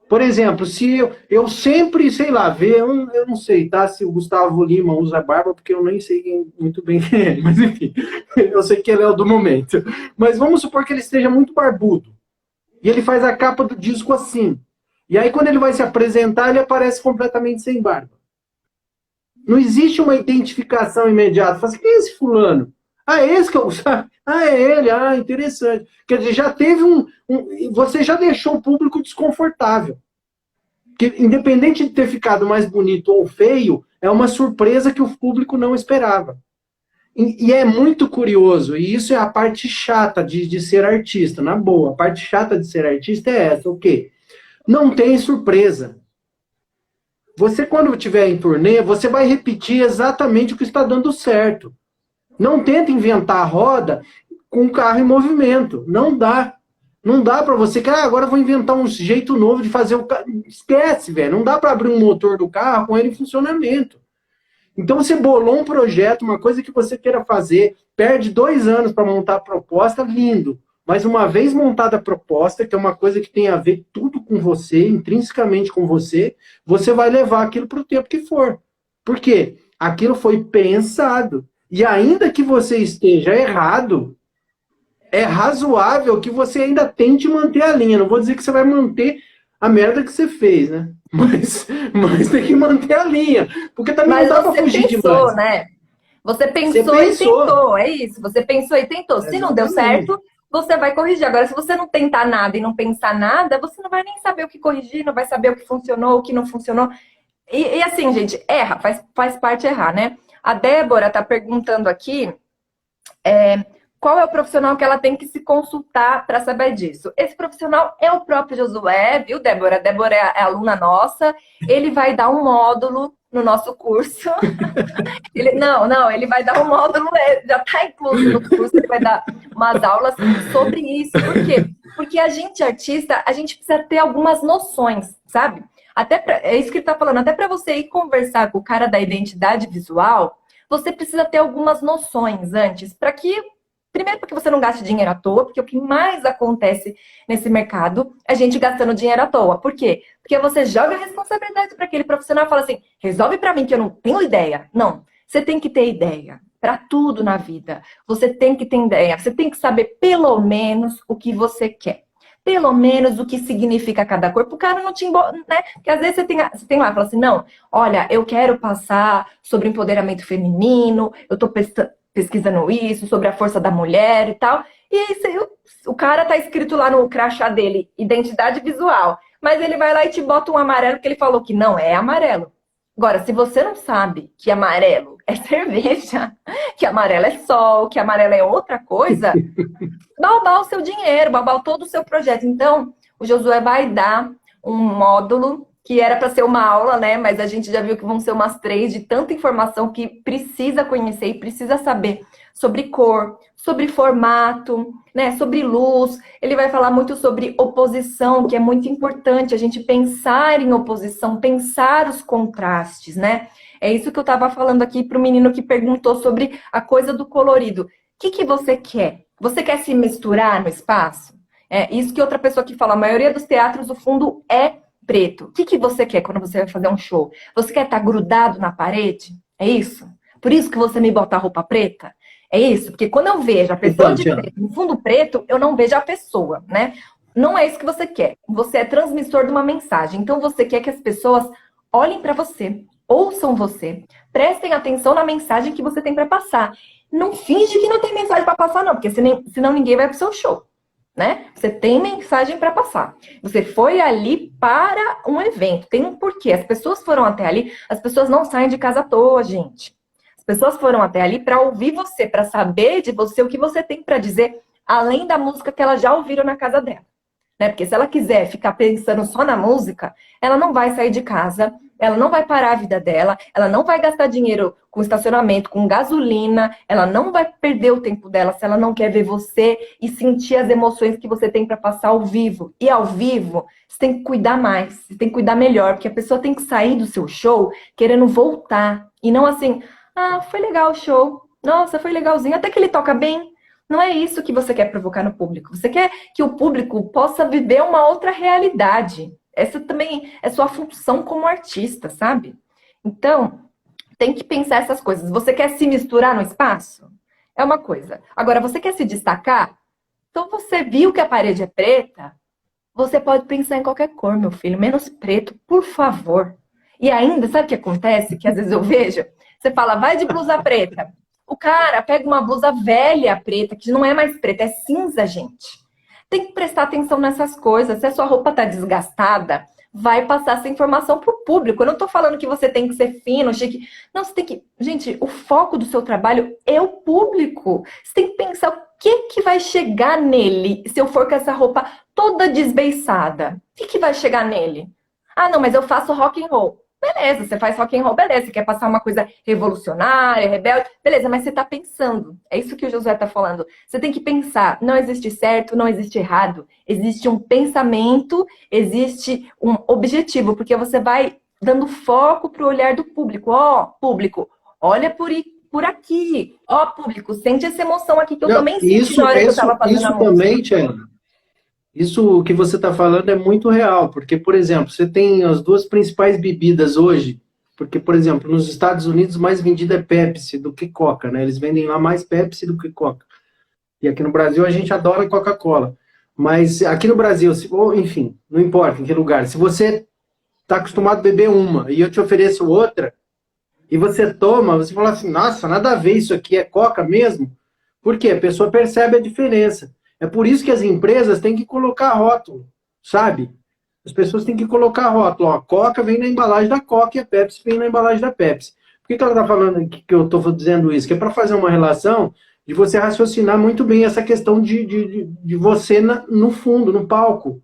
Por exemplo, se eu sempre, sei lá, ver, eu não sei, tá? Se o Gustavo Lima usa barba, porque eu nem sei muito bem quem é, mas enfim, eu sei que ele é o do momento. Mas vamos supor que ele esteja muito barbudo. E ele faz a capa do disco assim. E aí, quando ele vai se apresentar, ele aparece completamente sem barba. Não existe uma identificação imediata. Fala assim, quem é esse fulano? Ah, é esse que eu... Ah, é ele. Ah, interessante. Quer dizer, já teve você já deixou o público desconfortável. Porque, independente de ter ficado mais bonito ou feio, é uma surpresa que o público não esperava. E é muito curioso, e isso é a parte chata de ser artista, na boa. A parte chata de ser artista é essa, o quê? Não tem surpresa. Você, quando estiver em turnê, você vai repetir exatamente o que está dando certo. Não tenta inventar a roda com o carro em movimento. Não dá. Não dá para você que agora eu vou inventar um jeito novo de fazer o carro. Esquece, velho. Não dá para abrir um motor do carro com ele em funcionamento. Então você bolou um projeto, uma coisa que você queira fazer, perde 2 anos para montar a proposta, lindo. Mas uma vez montada a proposta, que é uma coisa que tem a ver tudo com você, intrinsecamente com você, você vai levar aquilo para o tempo que for. Por quê? Aquilo foi pensado. E ainda que você esteja errado, é razoável que você ainda tente manter a linha. Não vou dizer que você vai manter a merda que você fez, né? Mas tem que manter a linha. Porque também Mas não dá pra você fugir pensou, demais. né? Você Você pensou e pensou. tentou, é isso. Você pensou e tentou. Se não deu Exatamente. certo, você vai corrigir. Agora, se você não tentar nada e não pensar nada, você não vai nem saber o que corrigir, não vai saber o que funcionou, o que não funcionou. E assim, gente, erra, faz parte errar, né? A Débora tá perguntando aqui qual é o profissional que ela tem que se consultar para saber disso. Esse profissional é o próprio Josué, viu, Débora? A Débora é aluna nossa. Ele vai dar um módulo no nosso curso. Ele vai dar um módulo, já está incluso no curso, ele vai dar umas aulas sobre isso. Por quê? Porque a gente, artista, a gente precisa ter algumas noções, sabe? É isso que ele está falando, até para você ir conversar com o cara da identidade visual, você precisa ter algumas noções antes, para que, primeiro, porque você não gaste dinheiro à toa, porque o que mais acontece nesse mercado é a gente gastando dinheiro à toa. Por quê? Porque você joga a responsabilidade para aquele profissional e fala assim, resolve para mim que eu não tenho ideia. Não, você tem que ter ideia para tudo na vida. Você tem que ter ideia, você tem que saber pelo menos o que você quer. Pelo menos o que significa cada cor, para o cara não te embora, né? Porque às vezes você tem lá, fala assim, não, olha, eu quero passar sobre empoderamento feminino, eu tô pesquisando isso, sobre a força da mulher e tal. E aí o cara tá escrito lá no crachá dele, identidade visual. Mas ele vai lá e te bota um amarelo porque ele falou que não é amarelo. Agora, se você não sabe que amarelo é cerveja, que amarelo é sol, que amarelo é outra coisa, balbar o seu dinheiro, balbar todo o seu projeto. Então, o Josué vai dar um módulo que era para ser uma aula, né? Mas a gente já viu que vão ser umas 3 de tanta informação que precisa conhecer e precisa saber sobre cor, sobre formato, né? Sobre luz. Ele vai falar muito sobre oposição, que é muito importante a gente pensar em oposição, pensar os contrastes, né? É isso que eu estava falando aqui para o menino que perguntou sobre a coisa do colorido. O que você quer? Você quer se misturar no espaço? É isso que outra pessoa que fala, a maioria dos teatros o fundo é preto. O que você quer quando você vai fazer um show? Você quer estar grudado na parede? É isso? Por isso que você me bota a roupa preta? É isso? Porque quando eu vejo a pessoa de preto, no fundo preto, eu não vejo a pessoa, né? Não é isso que você quer. Você é transmissor de uma mensagem. Então você quer que as pessoas olhem para você, ouçam você, prestem atenção na mensagem que você tem para passar. Não finge que não tem mensagem para passar, não, porque senão ninguém vai pro seu show, né? Você tem mensagem para passar. Você foi ali para um evento, tem um porquê. As pessoas foram até ali, as pessoas não saem de casa à toa, gente. As pessoas foram até ali para ouvir você, para saber de você o que você tem para dizer além da música que elas já ouviram na casa dela, né? Porque se ela quiser ficar pensando só na música, ela não vai sair de casa, ela não vai parar a vida dela, ela não vai gastar dinheiro com estacionamento, com gasolina, ela não vai perder o tempo dela se ela não quer ver você e sentir as emoções que você tem para passar ao vivo. E ao vivo, você tem que cuidar mais, você tem que cuidar melhor, porque a pessoa tem que sair do seu show querendo voltar. E não assim, ah, foi legal o show, nossa, foi legalzinho, até que ele toca bem. Não é isso que você quer provocar no público. Você quer que o público possa viver uma outra realidade. Essa também é sua função como artista, sabe? Então, tem que pensar essas coisas. Você quer se misturar no espaço? É uma coisa. Agora, você quer se destacar? Então, você viu que a parede é preta? Você pode pensar em qualquer cor, meu filho, menos preto, por favor. E ainda, sabe o que acontece? Que às vezes eu vejo, você fala, vai de blusa preta. O cara pega uma blusa velha preta, que não é mais preta, é cinza, gente. Tem que prestar atenção nessas coisas. Se a sua roupa tá desgastada, vai passar essa informação pro público. Eu não tô falando que você tem que ser fino, chique. Não, você tem que... Gente, o foco do seu trabalho é o público. Você tem que pensar o que vai chegar nele se eu for com essa roupa toda desbeiçada. O que vai chegar nele? Ah, não, mas eu faço rock and roll. Beleza, você faz rock and roll, beleza. Você quer passar uma coisa revolucionária, rebelde, beleza, mas você tá pensando. É isso que o Josué tá falando. Você tem que pensar, não existe certo, não existe errado. Existe um pensamento, existe um objetivo, porque você vai dando foco pro olhar do público. Ó, público, olha por aqui. Ó, público, sente essa emoção aqui que eu também senti na hora que eu tava fazendo a música. Isso também, Tiana. Isso que você está falando é muito real, porque, por exemplo, você tem as duas principais bebidas hoje, porque, por exemplo, nos Estados Unidos mais vendida é Pepsi do que Coca, né? Eles vendem lá mais Pepsi do que Coca. E aqui no Brasil a gente adora Coca-Cola. Mas aqui no Brasil, enfim, não importa em que lugar, se você está acostumado a beber uma e eu te ofereço outra, e você toma, você fala assim, nossa, nada a ver, isso aqui é Coca mesmo? Por quê? A pessoa percebe a diferença. É por isso que as empresas têm que colocar rótulo, sabe? As pessoas têm que colocar rótulo. Ó, a Coca vem na embalagem da Coca e a Pepsi vem na embalagem da Pepsi. Por que ela está falando que eu estou dizendo isso? Que é para fazer uma relação de você raciocinar muito bem essa questão de você no fundo, no palco.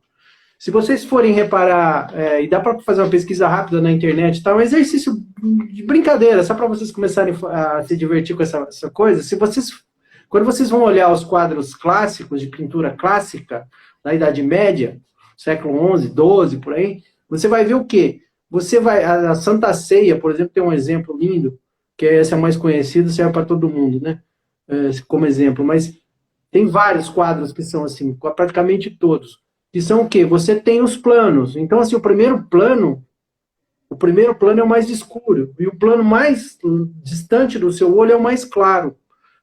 Se vocês forem reparar, e dá para fazer uma pesquisa rápida na internet, tá? Um exercício de brincadeira, só para vocês começarem a se divertir com essa coisa. Quando vocês vão olhar os quadros clássicos, de pintura clássica, da Idade Média, século XI, XII, por aí, você vai ver o quê? A Santa Ceia, por exemplo, tem um exemplo lindo, que esse é o mais conhecido, serve para todo mundo, né? Como exemplo, mas tem vários quadros que são assim, praticamente todos, que são o quê? Você tem os planos. Então, assim, o primeiro plano é o mais escuro, e o plano mais distante do seu olho é o mais claro.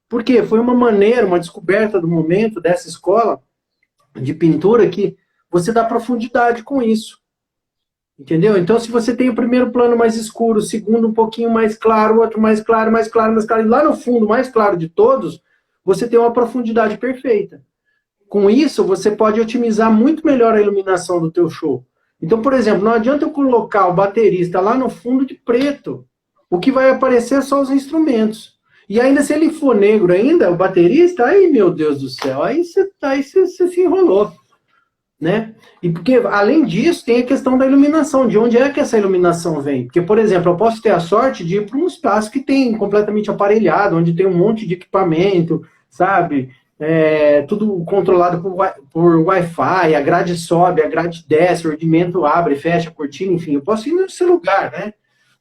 Por quê? Foi uma descoberta do momento dessa escola de pintura que você dá profundidade com isso. Entendeu? Então, se você tem o primeiro plano mais escuro, o segundo um pouquinho mais claro, o outro mais claro, mais claro, mais claro, e lá no fundo, mais claro de todos, você tem uma profundidade perfeita. Com isso, você pode otimizar muito melhor a iluminação do teu show. Então, por exemplo, não adianta eu colocar o baterista lá no fundo de preto. O que vai aparecer é só os instrumentos. E ainda se ele for negro ainda, o baterista, aí, meu Deus do céu, aí você se enrolou, né? E porque, além disso, tem a questão da iluminação, de onde é que essa iluminação vem. Porque, por exemplo, eu posso ter a sorte de ir para um espaço que tem completamente aparelhado, onde tem um monte de equipamento, sabe? Tudo controlado por Wi-Fi, a grade sobe, a grade desce, o ordimento abre, fecha a cortina, enfim, eu posso ir nesse lugar, né?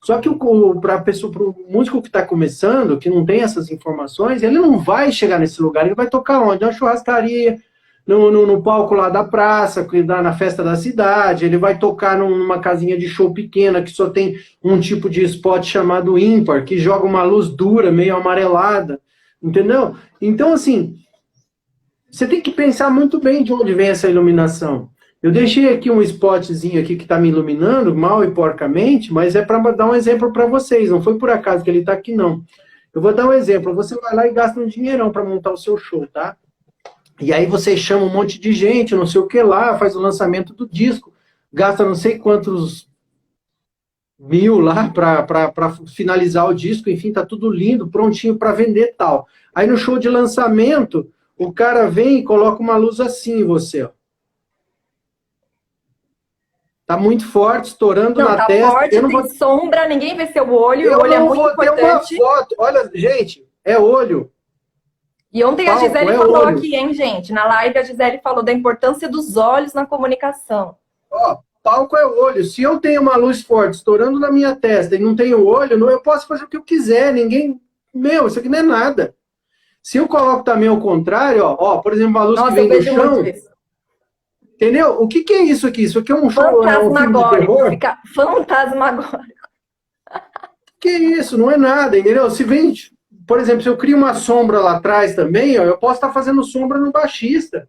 Só que para o músico que está começando, que não tem essas informações, ele não vai chegar nesse lugar, ele vai tocar onde? Na churrascaria, no palco lá da praça, na festa da cidade, ele vai tocar numa casinha de show pequena, que só tem um tipo de spot chamado ímpar, que joga uma luz dura, meio amarelada, entendeu? Então, assim, você tem que pensar muito bem de onde vem essa iluminação. Eu deixei aqui um spotzinho aqui que está me iluminando, mal e porcamente, mas é para dar um exemplo para vocês, não foi por acaso que ele está aqui, não. Eu vou dar um exemplo, você vai lá e gasta um dinheirão para montar o seu show, tá? E aí você chama um monte de gente, não sei o que lá, faz o lançamento do disco, gasta não sei quantos mil lá para finalizar o disco, enfim, tá tudo lindo, prontinho para vender e tal. Aí no show de lançamento, o cara vem e coloca uma luz assim em você, ó. Tá muito forte, estourando Não, na tá testa. forte, Eu não tem vou, sombra, ninguém vê seu olho, e o eu olho é não muito vou ter uma importante. foto. Olha, gente, é olho. E ontem a Palco Gisele é falou olho. aqui, hein, gente? Na live a Gisele falou da importância dos olhos na comunicação. Ó, palco é olho. Se eu tenho uma luz forte estourando na minha testa e não tenho olho, eu posso fazer o que eu quiser. Ninguém. Meu, isso aqui não é nada. Se eu coloco também ao contrário, ó, por exemplo, uma luz que Nossa, eu vem do vejo muito chão, isso. entendeu? O que que é isso aqui? Isso aqui é um show, é um filme de Fantasmagórico, terror? fica fantasmagórico. Que isso? Não é nada, entendeu? Se vem, por exemplo, se eu crio uma sombra lá atrás também, ó, eu posso estar fazendo sombra no baixista.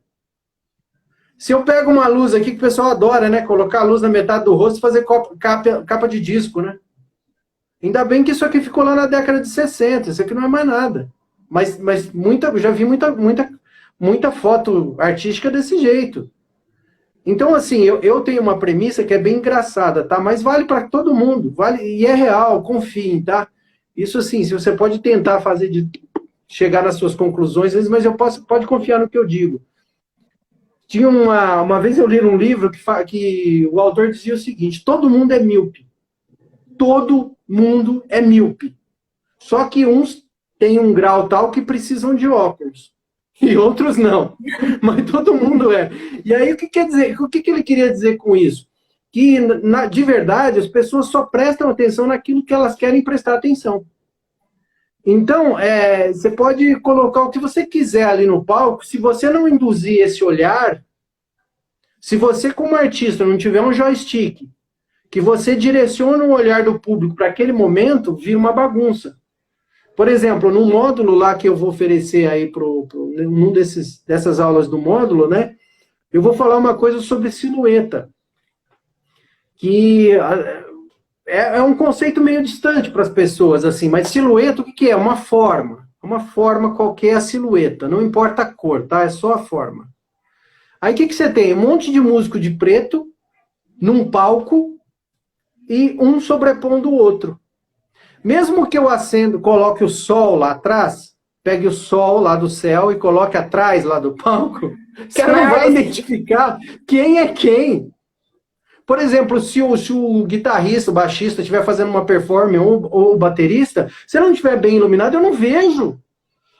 Se eu pego uma luz aqui, que o pessoal adora, né? Colocar a luz na metade do rosto e fazer capa de disco, né? Ainda bem que isso aqui ficou lá na década de 60, isso aqui não é mais nada. Mas já vi muita foto artística desse jeito. Então, assim, eu tenho uma premissa que é bem engraçada, tá? Mas vale para todo mundo, vale, e é real, confiem, tá? Isso, assim, se você pode tentar chegar nas suas conclusões, mas pode confiar no que eu digo. Tinha uma vez eu li um livro que o autor dizia o seguinte: todo mundo é míope. Todo mundo é míope. Só que uns têm um grau tal que precisam de óculos. E outros não. Mas todo mundo é. E aí, o que quer dizer? O que ele queria dizer com isso? Que, de verdade, as pessoas só prestam atenção naquilo que elas querem prestar atenção. Então, você pode colocar o que você quiser ali no palco, se você não induzir esse olhar, se você, como artista, não tiver um joystick, que você direciona o olhar do público para aquele momento, vira uma bagunça. Por exemplo, no módulo lá que eu vou oferecer aí num dessas aulas do módulo, né? Eu vou falar uma coisa sobre silhueta, que é um conceito meio distante para as pessoas, assim, mas silhueta, o que é? Uma forma qualquer, a silhueta, não importa a cor, tá? É só a forma. Aí o que você tem? Um monte de músico de preto, num palco, e um sobrepondo o outro. Mesmo que eu coloque o sol lá atrás, pegue o sol lá do céu e coloque atrás lá do palco, você não vai identificar quem é quem. Por exemplo, se o guitarrista, o baixista estiver fazendo uma performance ou o baterista, se não estiver bem iluminado, eu não vejo.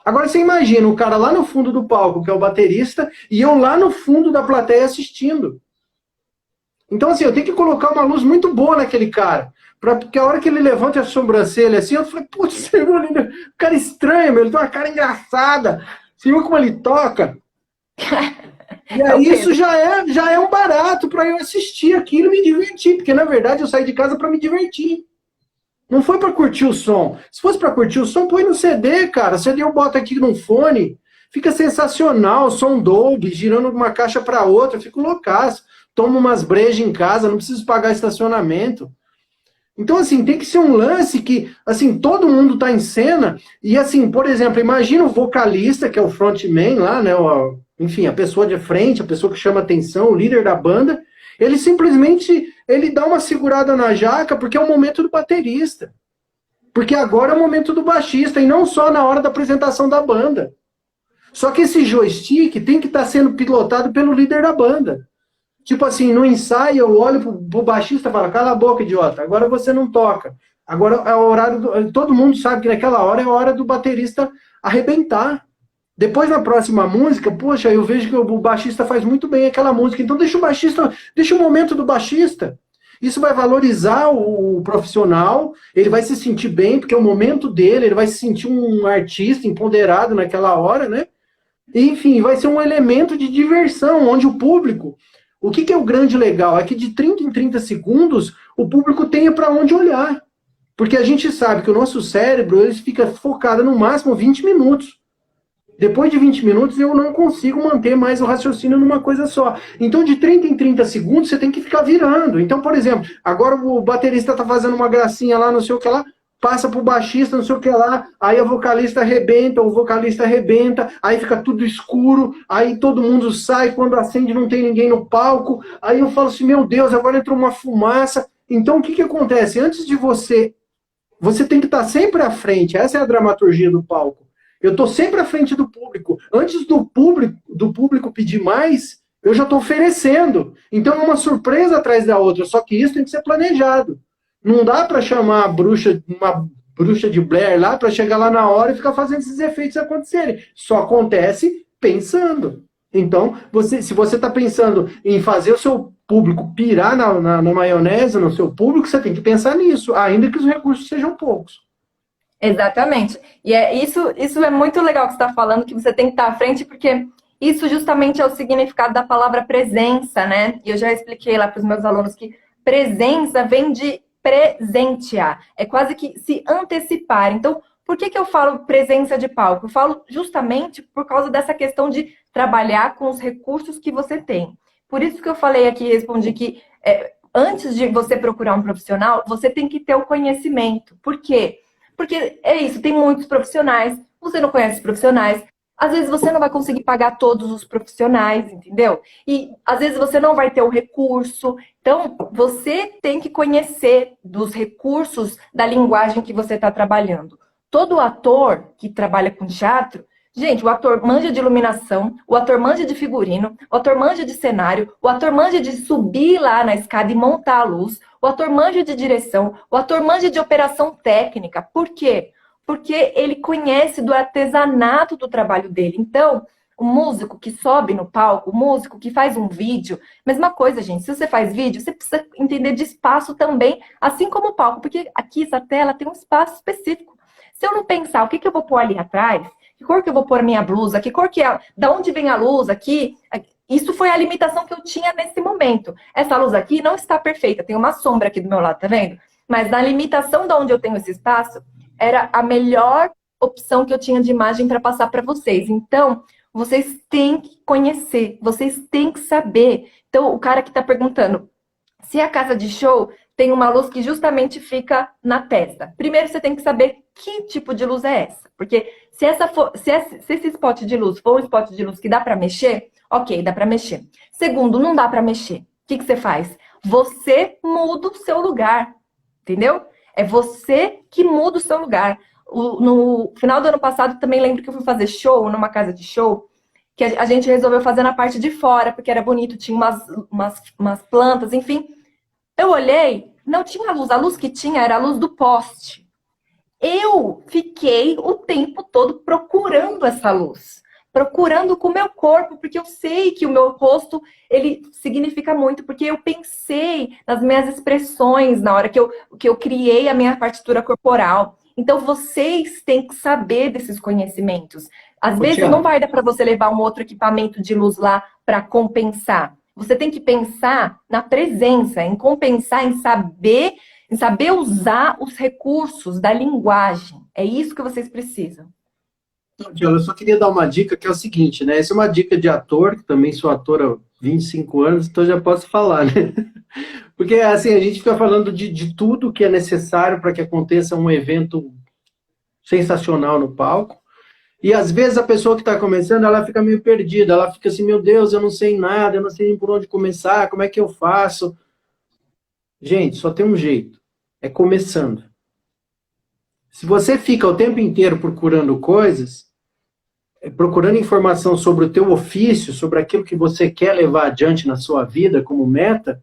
Agora você imagina o cara lá no fundo do palco, que é o baterista, e eu lá no fundo da plateia assistindo. Então, assim, eu tenho que colocar uma luz muito boa naquele cara. Porque a hora que ele levanta a sobrancelha assim, eu falei, putz, o cara estranho, ele tem uma cara engraçada. Você viu como ele toca? E aí isso já é um barato para eu assistir aquilo e me divertir. Porque, na verdade, eu saí de casa para me divertir. Não foi para curtir o som. Se fosse para curtir o som, põe no CD, cara. CD eu boto aqui no fone. Fica sensacional, som Dolby, girando de uma caixa para outra. Eu fico loucaço. Tomo umas brejas em casa, não preciso pagar estacionamento. Então, assim, tem que ser um lance que, assim, todo mundo tá em cena e, assim, por exemplo, imagina o vocalista, que é o frontman lá, né, enfim, a pessoa de frente, a pessoa que chama atenção, o líder da banda, ele simplesmente, ele dá uma segurada na jaca porque é o momento do baterista. Porque agora é o momento do baixista e não só na hora da apresentação da banda. Só que esse joystick tem que estar sendo pilotado pelo líder da banda. Tipo assim, no ensaio eu olho pro baixista e falo, cala a boca, idiota, agora você não toca. Agora é o horário, todo mundo sabe que naquela hora é a hora do baterista arrebentar. Depois na próxima música, poxa, eu vejo que o baixista faz muito bem aquela música, então deixa o momento do baixista. Isso vai valorizar o profissional, ele vai se sentir bem, porque é o momento dele, ele vai se sentir um artista empoderado naquela hora, né? E, enfim, vai ser um elemento de diversão, onde o público... O que é o grande legal? É que de 30 em 30 segundos o público tenha para onde olhar. Porque a gente sabe que o nosso cérebro ele fica focado no máximo 20 minutos. Depois de 20 minutos eu não consigo manter mais o raciocínio numa coisa só. Então de 30 em 30 segundos você tem que ficar virando. Então, por exemplo, agora o baterista está fazendo uma gracinha lá, não sei o que lá, passa pro baixista, não sei o que lá, aí a vocalista arrebenta, o vocalista arrebenta, aí fica tudo escuro, aí todo mundo sai, quando acende não tem ninguém no palco, aí eu falo assim, meu Deus, agora entrou uma fumaça. Então o que acontece? Antes de você tem que estar sempre à frente, essa é a dramaturgia do palco. Eu estou sempre à frente do público. Antes do público pedir mais, eu já estou oferecendo. Então é uma surpresa atrás da outra. Só que isso tem que ser planejado. Não dá para chamar uma bruxa de Blair lá para chegar lá na hora e ficar fazendo esses efeitos acontecerem. Só acontece pensando. Então, se você está pensando em fazer o seu público pirar na maionese, no seu público, você tem que pensar nisso, ainda que os recursos sejam poucos. Exatamente. E isso é muito legal que você está falando, que você tem que estar à frente, porque isso justamente é o significado da palavra presença, né? E eu já expliquei lá para os meus alunos que presença vem de presentear. É quase que se antecipar. Então, por que eu falo presença de palco? Eu falo justamente por causa dessa questão de trabalhar com os recursos que você tem. Por isso que eu falei aqui, respondi que antes de você procurar um profissional, você tem que ter o conhecimento. Por quê? Porque é isso, tem muitos profissionais, você não conhece os profissionais, às vezes você não vai conseguir pagar todos os profissionais, entendeu? E às vezes você não vai ter o recurso. Então, você tem que conhecer dos recursos da linguagem que você está trabalhando. Todo ator que trabalha com teatro, gente, o ator manja de iluminação, o ator manja de figurino, o ator manja de cenário, o ator manja de subir lá na escada e montar a luz, o ator manja de direção, o ator manja de operação técnica. Por quê? Porque ele conhece do artesanato do trabalho dele. Então, o músico que sobe no palco, o músico que faz um vídeo, mesma coisa, gente. Se você faz vídeo, você precisa entender de espaço também, assim como o palco, porque aqui essa tela tem um espaço específico. Se eu não pensar o que eu vou pôr ali atrás, que cor que eu vou pôr a minha blusa, que cor que é, da onde vem a luz aqui, isso foi a limitação que eu tinha nesse momento. Essa luz aqui não está perfeita, tem uma sombra aqui do meu lado, tá vendo? Mas na limitação de onde eu tenho esse espaço, era a melhor opção que eu tinha de imagem para passar para vocês. Então, vocês têm que conhecer, vocês têm que saber. Então, o cara que está perguntando, se a casa de show tem uma luz que justamente fica na testa. Primeiro, você tem que saber que tipo de luz é essa. Porque se esse spot de luz for um spot de luz que dá para mexer, ok, dá para mexer. Segundo, não dá para mexer. O que você faz? Você muda o seu lugar, entendeu? É você que muda o seu lugar. No final do ano passado, também lembro que eu fui fazer show numa casa de show, que a gente resolveu fazer na parte de fora, porque era bonito, tinha umas plantas, enfim. Eu olhei, não tinha luz. A luz que tinha era a luz do poste. Eu fiquei o tempo todo procurando essa luz. Procurando com o meu corpo, porque eu sei que o meu rosto, ele significa muito, porque eu pensei nas minhas expressões na hora que eu criei a minha partitura corporal. Então, vocês têm que saber desses conhecimentos. Às vezes, não vai dar para você levar um outro equipamento de luz lá para compensar. Você tem que pensar na presença, em compensar, em saber usar os recursos da linguagem. É isso que vocês precisam. Eu só queria dar uma dica que é o seguinte, né? Essa é uma dica de ator, que também sou ator há 25 anos, então já posso falar, né? Porque, assim, a gente fica falando de tudo que é necessário para que aconteça um evento sensacional no palco, e às vezes a pessoa que está começando, ela fica meio perdida, ela fica assim, meu Deus, eu não sei nada, eu não sei nem por onde começar, como é que eu faço? Gente, só tem um jeito, é começando. Se você fica o tempo inteiro procurando coisas, procurando informação sobre o teu ofício, sobre aquilo que você quer levar adiante na sua vida como meta,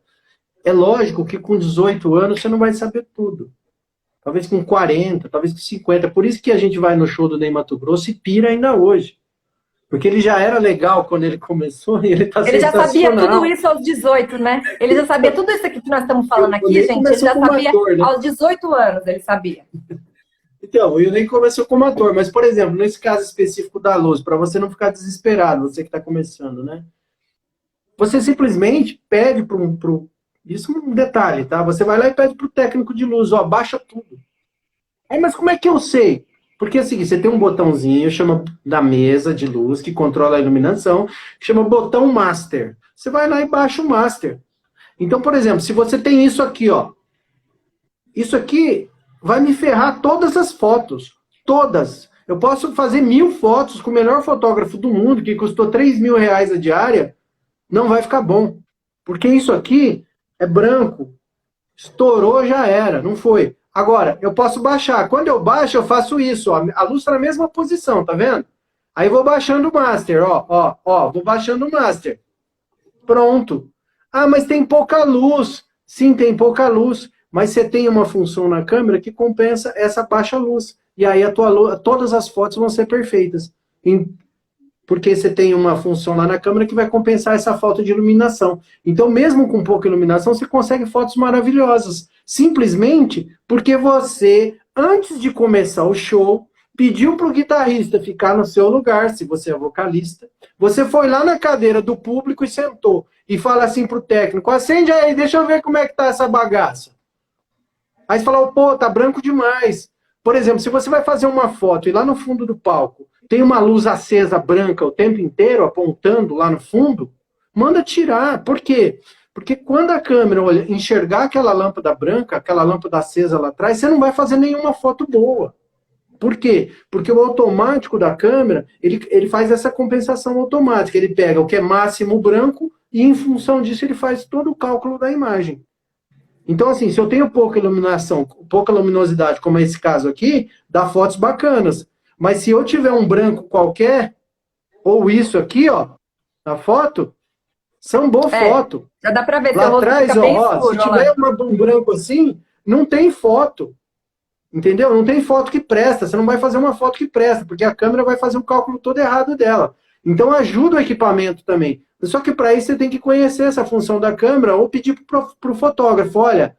é lógico que com 18 anos você não vai saber tudo. Talvez com 40, talvez com 50. Por isso que a gente vai no show do Ney Matogrosso e pira ainda hoje. Porque ele já era legal quando ele começou e ele está sensacional. Ele já sabia tudo isso aos 18, né? Ele já sabia tudo isso aqui que nós estamos falando aqui, gente. Ele já sabia ator, né? Aos 18 anos, ele sabia. Então, eu nem começou como ator, mas, por exemplo, nesse caso específico da luz, para você não ficar desesperado, você que está começando, né? Você simplesmente pede isso é um detalhe, tá? Você vai lá e pede para o técnico de luz, ó, baixa tudo. Aí, mas como é que eu sei? Porque é o seguinte, você tem um botãozinho, chama da mesa de luz, que controla a iluminação, chama botão Master. Você vai lá e baixa o Master. Então, por exemplo, se você tem isso aqui, ó. Isso aqui vai me ferrar todas as fotos. Todas. Eu posso fazer 1000 fotos com o melhor fotógrafo do mundo, que custou R$3.000 a diária, não vai ficar bom. Porque isso aqui é branco. Estourou, já era. Não foi. Agora, eu posso baixar. Quando eu baixo, eu faço isso. Ó, a luz está na mesma posição, tá vendo? Aí vou baixando o master, vou baixando o master. Pronto. Ah, mas tem pouca luz. Sim, tem pouca luz. Mas você tem uma função na câmera que compensa essa baixa luz. E aí todas as fotos vão ser perfeitas. Porque você tem uma função lá na câmera que vai compensar essa falta de iluminação. Então, mesmo com pouca iluminação, você consegue fotos maravilhosas. Simplesmente porque você, antes de começar o show, pediu para o guitarrista ficar no seu lugar, se você é vocalista. Você foi lá na cadeira do público e sentou. E fala assim para o técnico, acende aí, deixa eu ver como é que tá essa bagaça. Aí você fala, pô, tá branco demais. Por exemplo, se você vai fazer uma foto e lá no fundo do palco tem uma luz acesa branca o tempo inteiro, apontando lá no fundo, manda tirar. Por quê? Porque quando a câmera enxergar aquela lâmpada branca, aquela lâmpada acesa lá atrás, você não vai fazer nenhuma foto boa. Por quê? Porque o automático da câmera, ele faz essa compensação automática. Ele pega o que é máximo branco e, em função disso, ele faz todo o cálculo da imagem. Então, assim, se eu tenho pouca iluminação, pouca luminosidade, como é esse caso aqui, dá fotos bacanas. Mas se eu tiver um branco qualquer, ou isso aqui, ó, na foto, são boa foto. Já dá pra ver, lá atrás, escuro, se tiver um branco assim, não tem foto. Entendeu? Não tem foto que presta. Você não vai fazer uma foto que presta, porque a câmera vai fazer o cálculo todo errado dela. Então ajuda o equipamento também. Só que para isso você tem que conhecer essa função da câmera ou pedir para o fotógrafo, olha,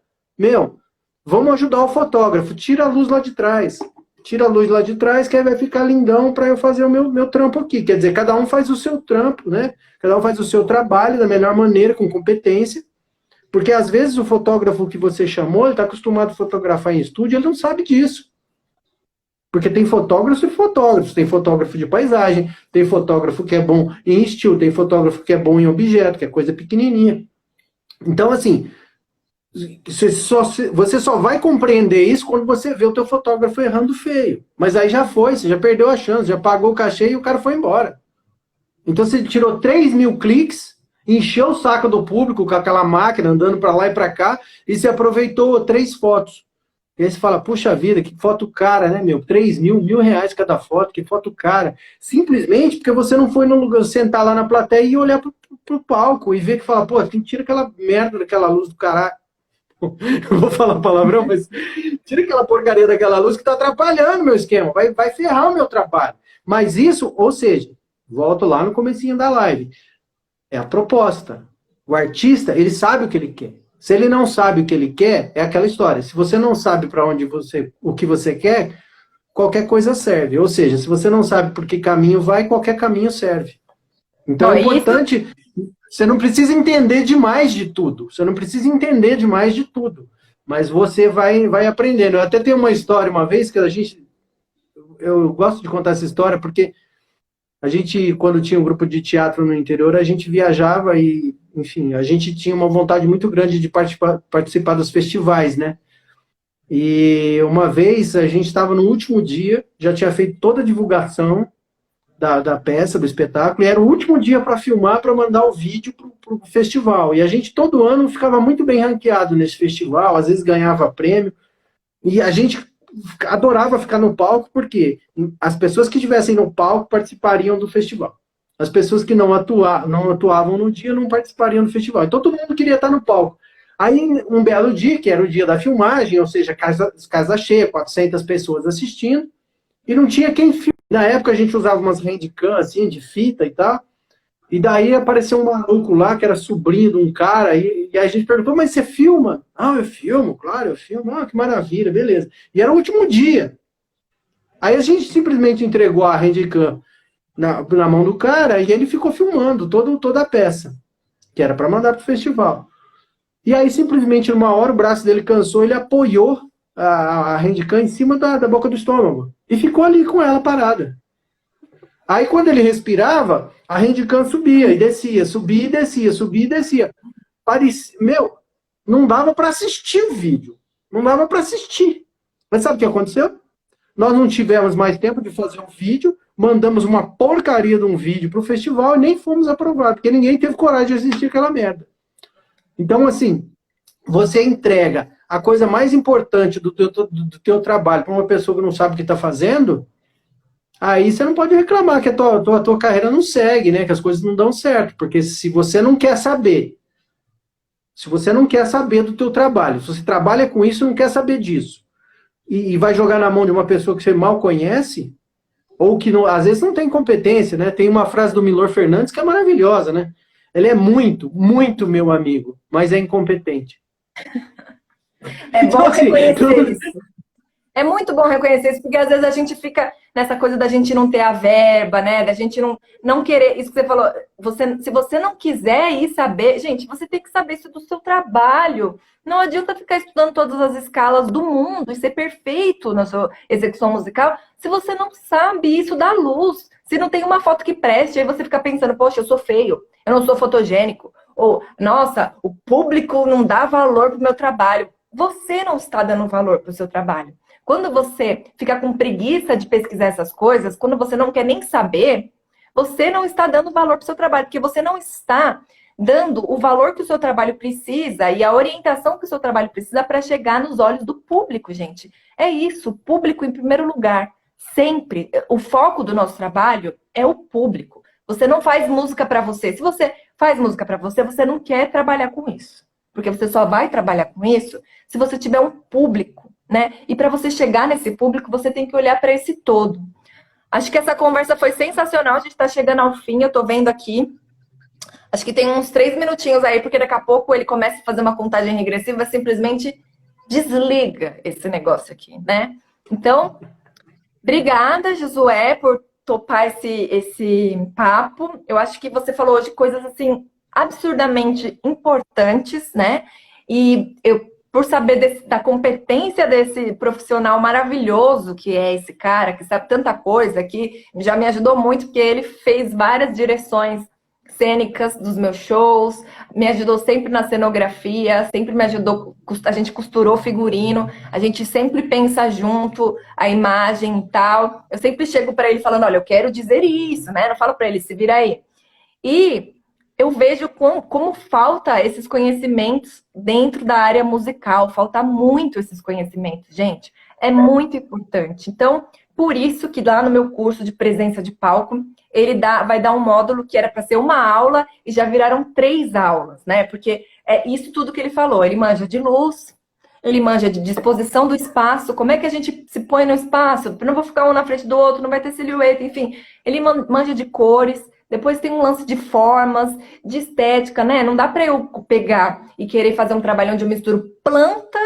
vamos ajudar o fotógrafo, tira a luz lá de trás. Tira a luz lá de trás, que aí vai ficar lindão para eu fazer o meu trampo aqui. Quer dizer, cada um faz o seu trampo, né? Cada um faz o seu trabalho da melhor maneira, com competência. Porque às vezes o fotógrafo que você chamou, ele está acostumado a fotografar em estúdio, ele não sabe disso. Porque tem fotógrafos e fotógrafos. Tem fotógrafo de paisagem, tem fotógrafo que é bom em estilo, tem fotógrafo que é bom em objeto, que é coisa pequenininha. Então, assim, você só vai compreender isso quando você vê o teu fotógrafo errando feio. Mas aí já foi, você já perdeu a chance, já pagou o cachê e o cara foi embora. Então você tirou 3.000 cliques, encheu o saco do público com aquela máquina andando para lá e para cá, e você aproveitou 3 fotos. E aí você fala, puxa vida, que foto cara, né, meu? 3.000, R$ 1.000 cada foto, que foto cara. Simplesmente porque você não foi no lugar, sentar lá na plateia e olhar pro palco e ver que fala, pô, tira aquela merda daquela luz do caralho. Eu vou falar palavrão, mas tira aquela porcaria daquela luz que tá atrapalhando o meu esquema, vai ferrar o meu trabalho. Mas isso, ou seja, volto lá no comecinho da live, é a proposta. O artista, ele sabe o que ele quer. Se ele não sabe o que ele quer, é aquela história. Se você não sabe para onde o que você quer, qualquer coisa serve. Ou seja, se você não sabe por que caminho vai, qualquer caminho serve. Então é importante, você não precisa entender demais de tudo. Você não precisa entender demais de tudo. Mas você vai aprendendo. Eu até tenho uma história uma vez que eu gosto de contar essa história porque a gente, quando tinha um grupo de teatro no interior, a gente viajava e, enfim, a gente tinha uma vontade muito grande de participar dos festivais, né? E uma vez, a gente estava no último dia, já tinha feito toda a divulgação da peça, do espetáculo, e era o último dia para filmar, para mandar o vídeo para o festival. E a gente, todo ano, ficava muito bem ranqueado nesse festival, às vezes ganhava prêmio, e a gente adorava ficar no palco, porque as pessoas que estivessem no palco participariam do festival. As pessoas que não atuavam no dia não participariam do festival. Então todo mundo queria estar no palco. Aí um belo dia, que era o dia da filmagem, ou seja, casa cheia, 400 pessoas assistindo, e não tinha quem filmar. Na época a gente usava umas handcam assim, de fita e tal, e daí apareceu um maluco lá, que era sobrinho de um cara, e a gente perguntou, mas você filma? Ah, eu filmo, claro, eu filmo. Ah, que maravilha, beleza. E era o último dia. Aí a gente simplesmente entregou a handcam na mão do cara, e ele ficou filmando toda a peça, que era para mandar para o festival. E aí, simplesmente, numa hora, o braço dele cansou, ele apoiou a handcam em cima da boca do estômago, e ficou ali com ela parada. Aí, quando ele respirava, a handcam subia e descia, subia e descia, subia e descia. Não dava para assistir o vídeo. Não dava para assistir. Mas sabe o que aconteceu? Nós não tivemos mais tempo de fazer um vídeo, mandamos uma porcaria de um vídeo para o festival e nem fomos aprovados, porque ninguém teve coragem de assistir aquela merda. Então, assim, você entrega a coisa mais importante do teu trabalho para uma pessoa que não sabe o que está fazendo, aí você não pode reclamar que a tua carreira não segue, né? Que as coisas não dão certo. Porque se você não quer saber, se você não quer saber do teu trabalho, se você trabalha com isso e não quer saber disso, e vai jogar na mão de uma pessoa que você mal conhece, ou que não, às vezes não tem competência, né? Tem uma frase do Milor Fernandes que é maravilhosa, né? Ele é muito, muito meu amigo, mas é incompetente. É Então, bom assim, reconhecer isso. É muito bom reconhecer isso, porque às vezes a gente fica nessa coisa da gente não ter a verba, né? Da gente não querer. Isso que você falou, se você não quiser ir saber, gente, você tem que saber isso do seu trabalho. Não adianta ficar estudando todas as escalas do mundo e ser perfeito na sua execução musical se você não sabe isso da luz. Se não tem uma foto que preste, aí você fica pensando, poxa, eu sou feio, eu não sou fotogênico. Ou, nossa, o público não dá valor pro meu trabalho. Você não está dando valor pro seu trabalho. Quando você fica com preguiça de pesquisar essas coisas, quando você não quer nem saber, você não está dando valor para o seu trabalho, porque você não está dando o valor que o seu trabalho precisa e a orientação que o seu trabalho precisa para chegar nos olhos do público, gente. É isso, público em primeiro lugar. Sempre. O foco do nosso trabalho é o público. Você não faz música para você. Se você faz música para você, você não quer trabalhar com isso. Porque você só vai trabalhar com isso se você tiver um público, né? E para você chegar nesse público, você tem que olhar para esse todo. Acho que essa conversa foi sensacional. A gente está chegando ao fim, eu estou vendo aqui. Acho que tem uns 3 minutinhos aí, porque daqui a pouco ele começa a fazer uma contagem regressiva, simplesmente desliga esse negócio aqui, né? Então, obrigada, Josué, por topar esse papo. Eu acho que você falou hoje coisas assim absurdamente importantes, né? E eu, por saber da competência desse profissional maravilhoso que é esse cara, que sabe tanta coisa, que já me ajudou muito, porque ele fez várias direções cênicas dos meus shows, me ajudou sempre na cenografia, sempre me ajudou, a gente costurou figurino, a gente sempre pensa junto a imagem e tal. Eu sempre chego para ele falando, olha, eu quero dizer isso, né? Eu não falo para ele, se vira aí. E eu vejo como falta esses conhecimentos dentro da área musical, falta muito esses conhecimentos, gente. É muito importante. Então, por isso que lá no meu curso de presença de palco, ele vai dar um módulo que era para ser uma aula e já viraram 3 aulas, né? Porque é isso tudo que ele falou. Ele manja de luz, ele manja de disposição do espaço, como é que a gente se põe no espaço? Não vou ficar um na frente do outro, não vai ter silhueta, enfim. Ele manja de cores, depois tem um lance de formas, de estética, né? Não dá para eu pegar e querer fazer um trabalho onde eu misturo planta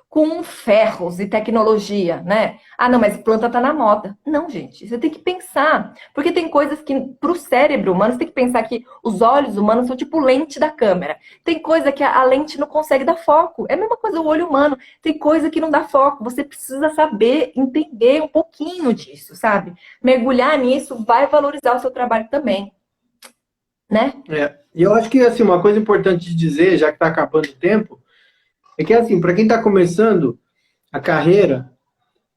com ferros e tecnologia, né? Ah, não, mas planta tá na moda. Não, gente, você tem que pensar. Porque tem coisas que, pro cérebro humano, você tem que pensar que os olhos humanos são tipo lente da câmera. Tem coisa que a lente não consegue dar foco. É a mesma coisa o olho humano. Tem coisa que não dá foco. Você precisa saber, entender um pouquinho disso, sabe? Mergulhar nisso vai valorizar o seu trabalho também, né? E eu acho que, assim, uma coisa importante de dizer, já que tá acabando o tempo, é que, assim, para quem está começando a carreira,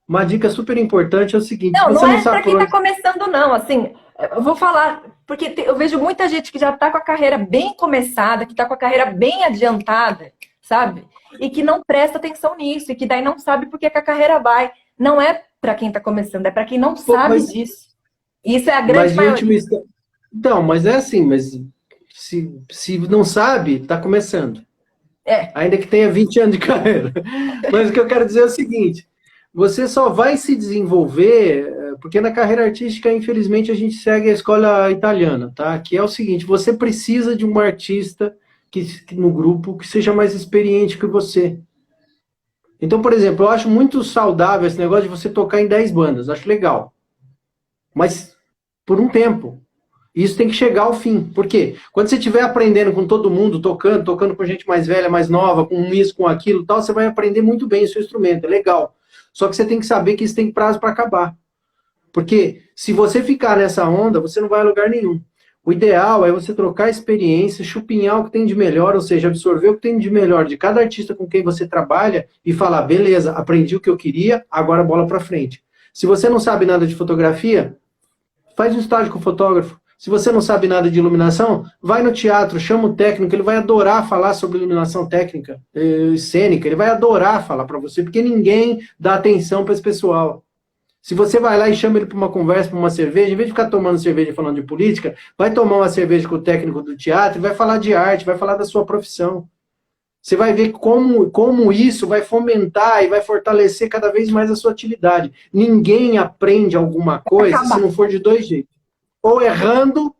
uma dica super importante é o seguinte... Não, você não não é sabe para quem está começando, não. Assim, eu vou falar, porque eu vejo muita gente que já está com a carreira bem começada, que está com a carreira bem adiantada, sabe? E que não presta atenção nisso, e que daí não sabe por que a carreira vai. Não é para quem está começando, é para quem não sabe disso. Isso é a grande maioria. Então, mas é assim, mas se não sabe, está começando. Ainda que tenha 20 anos de carreira. Mas o que eu quero dizer é o seguinte, você só vai se desenvolver, porque na carreira artística, infelizmente, a gente segue a escola italiana, tá? Que é o seguinte, você precisa de um artista no grupo que seja mais experiente que você. Então, por exemplo, eu acho muito saudável esse negócio de você tocar em 10 bandas, acho legal. Mas por um tempo. Isso tem que chegar ao fim. Por quê? Quando você estiver aprendendo com todo mundo, tocando com gente mais velha, mais nova, com isso, com aquilo, tal, você vai aprender muito bem o seu instrumento, é legal. Só que você tem que saber que isso tem prazo para acabar. Porque se você ficar nessa onda, você não vai a lugar nenhum. O ideal é você trocar experiência, chupinhar o que tem de melhor, ou seja, absorver o que tem de melhor de cada artista com quem você trabalha e falar, beleza, aprendi o que eu queria, agora bola para frente. Se você não sabe nada de fotografia, faz um estágio com o fotógrafo. Se você não sabe nada de iluminação, vai no teatro, chama o técnico, ele vai adorar falar sobre iluminação técnica, cênica, ele vai adorar falar para você, porque ninguém dá atenção para esse pessoal. Se você vai lá e chama ele para uma conversa, para uma cerveja, em vez de ficar tomando cerveja e falando de política, vai tomar uma cerveja com o técnico do teatro e vai falar de arte, vai falar da sua profissão. Você vai ver como isso vai fomentar e vai fortalecer cada vez mais a sua atividade. Ninguém aprende alguma coisa se não for de dois jeitos. Ou errando,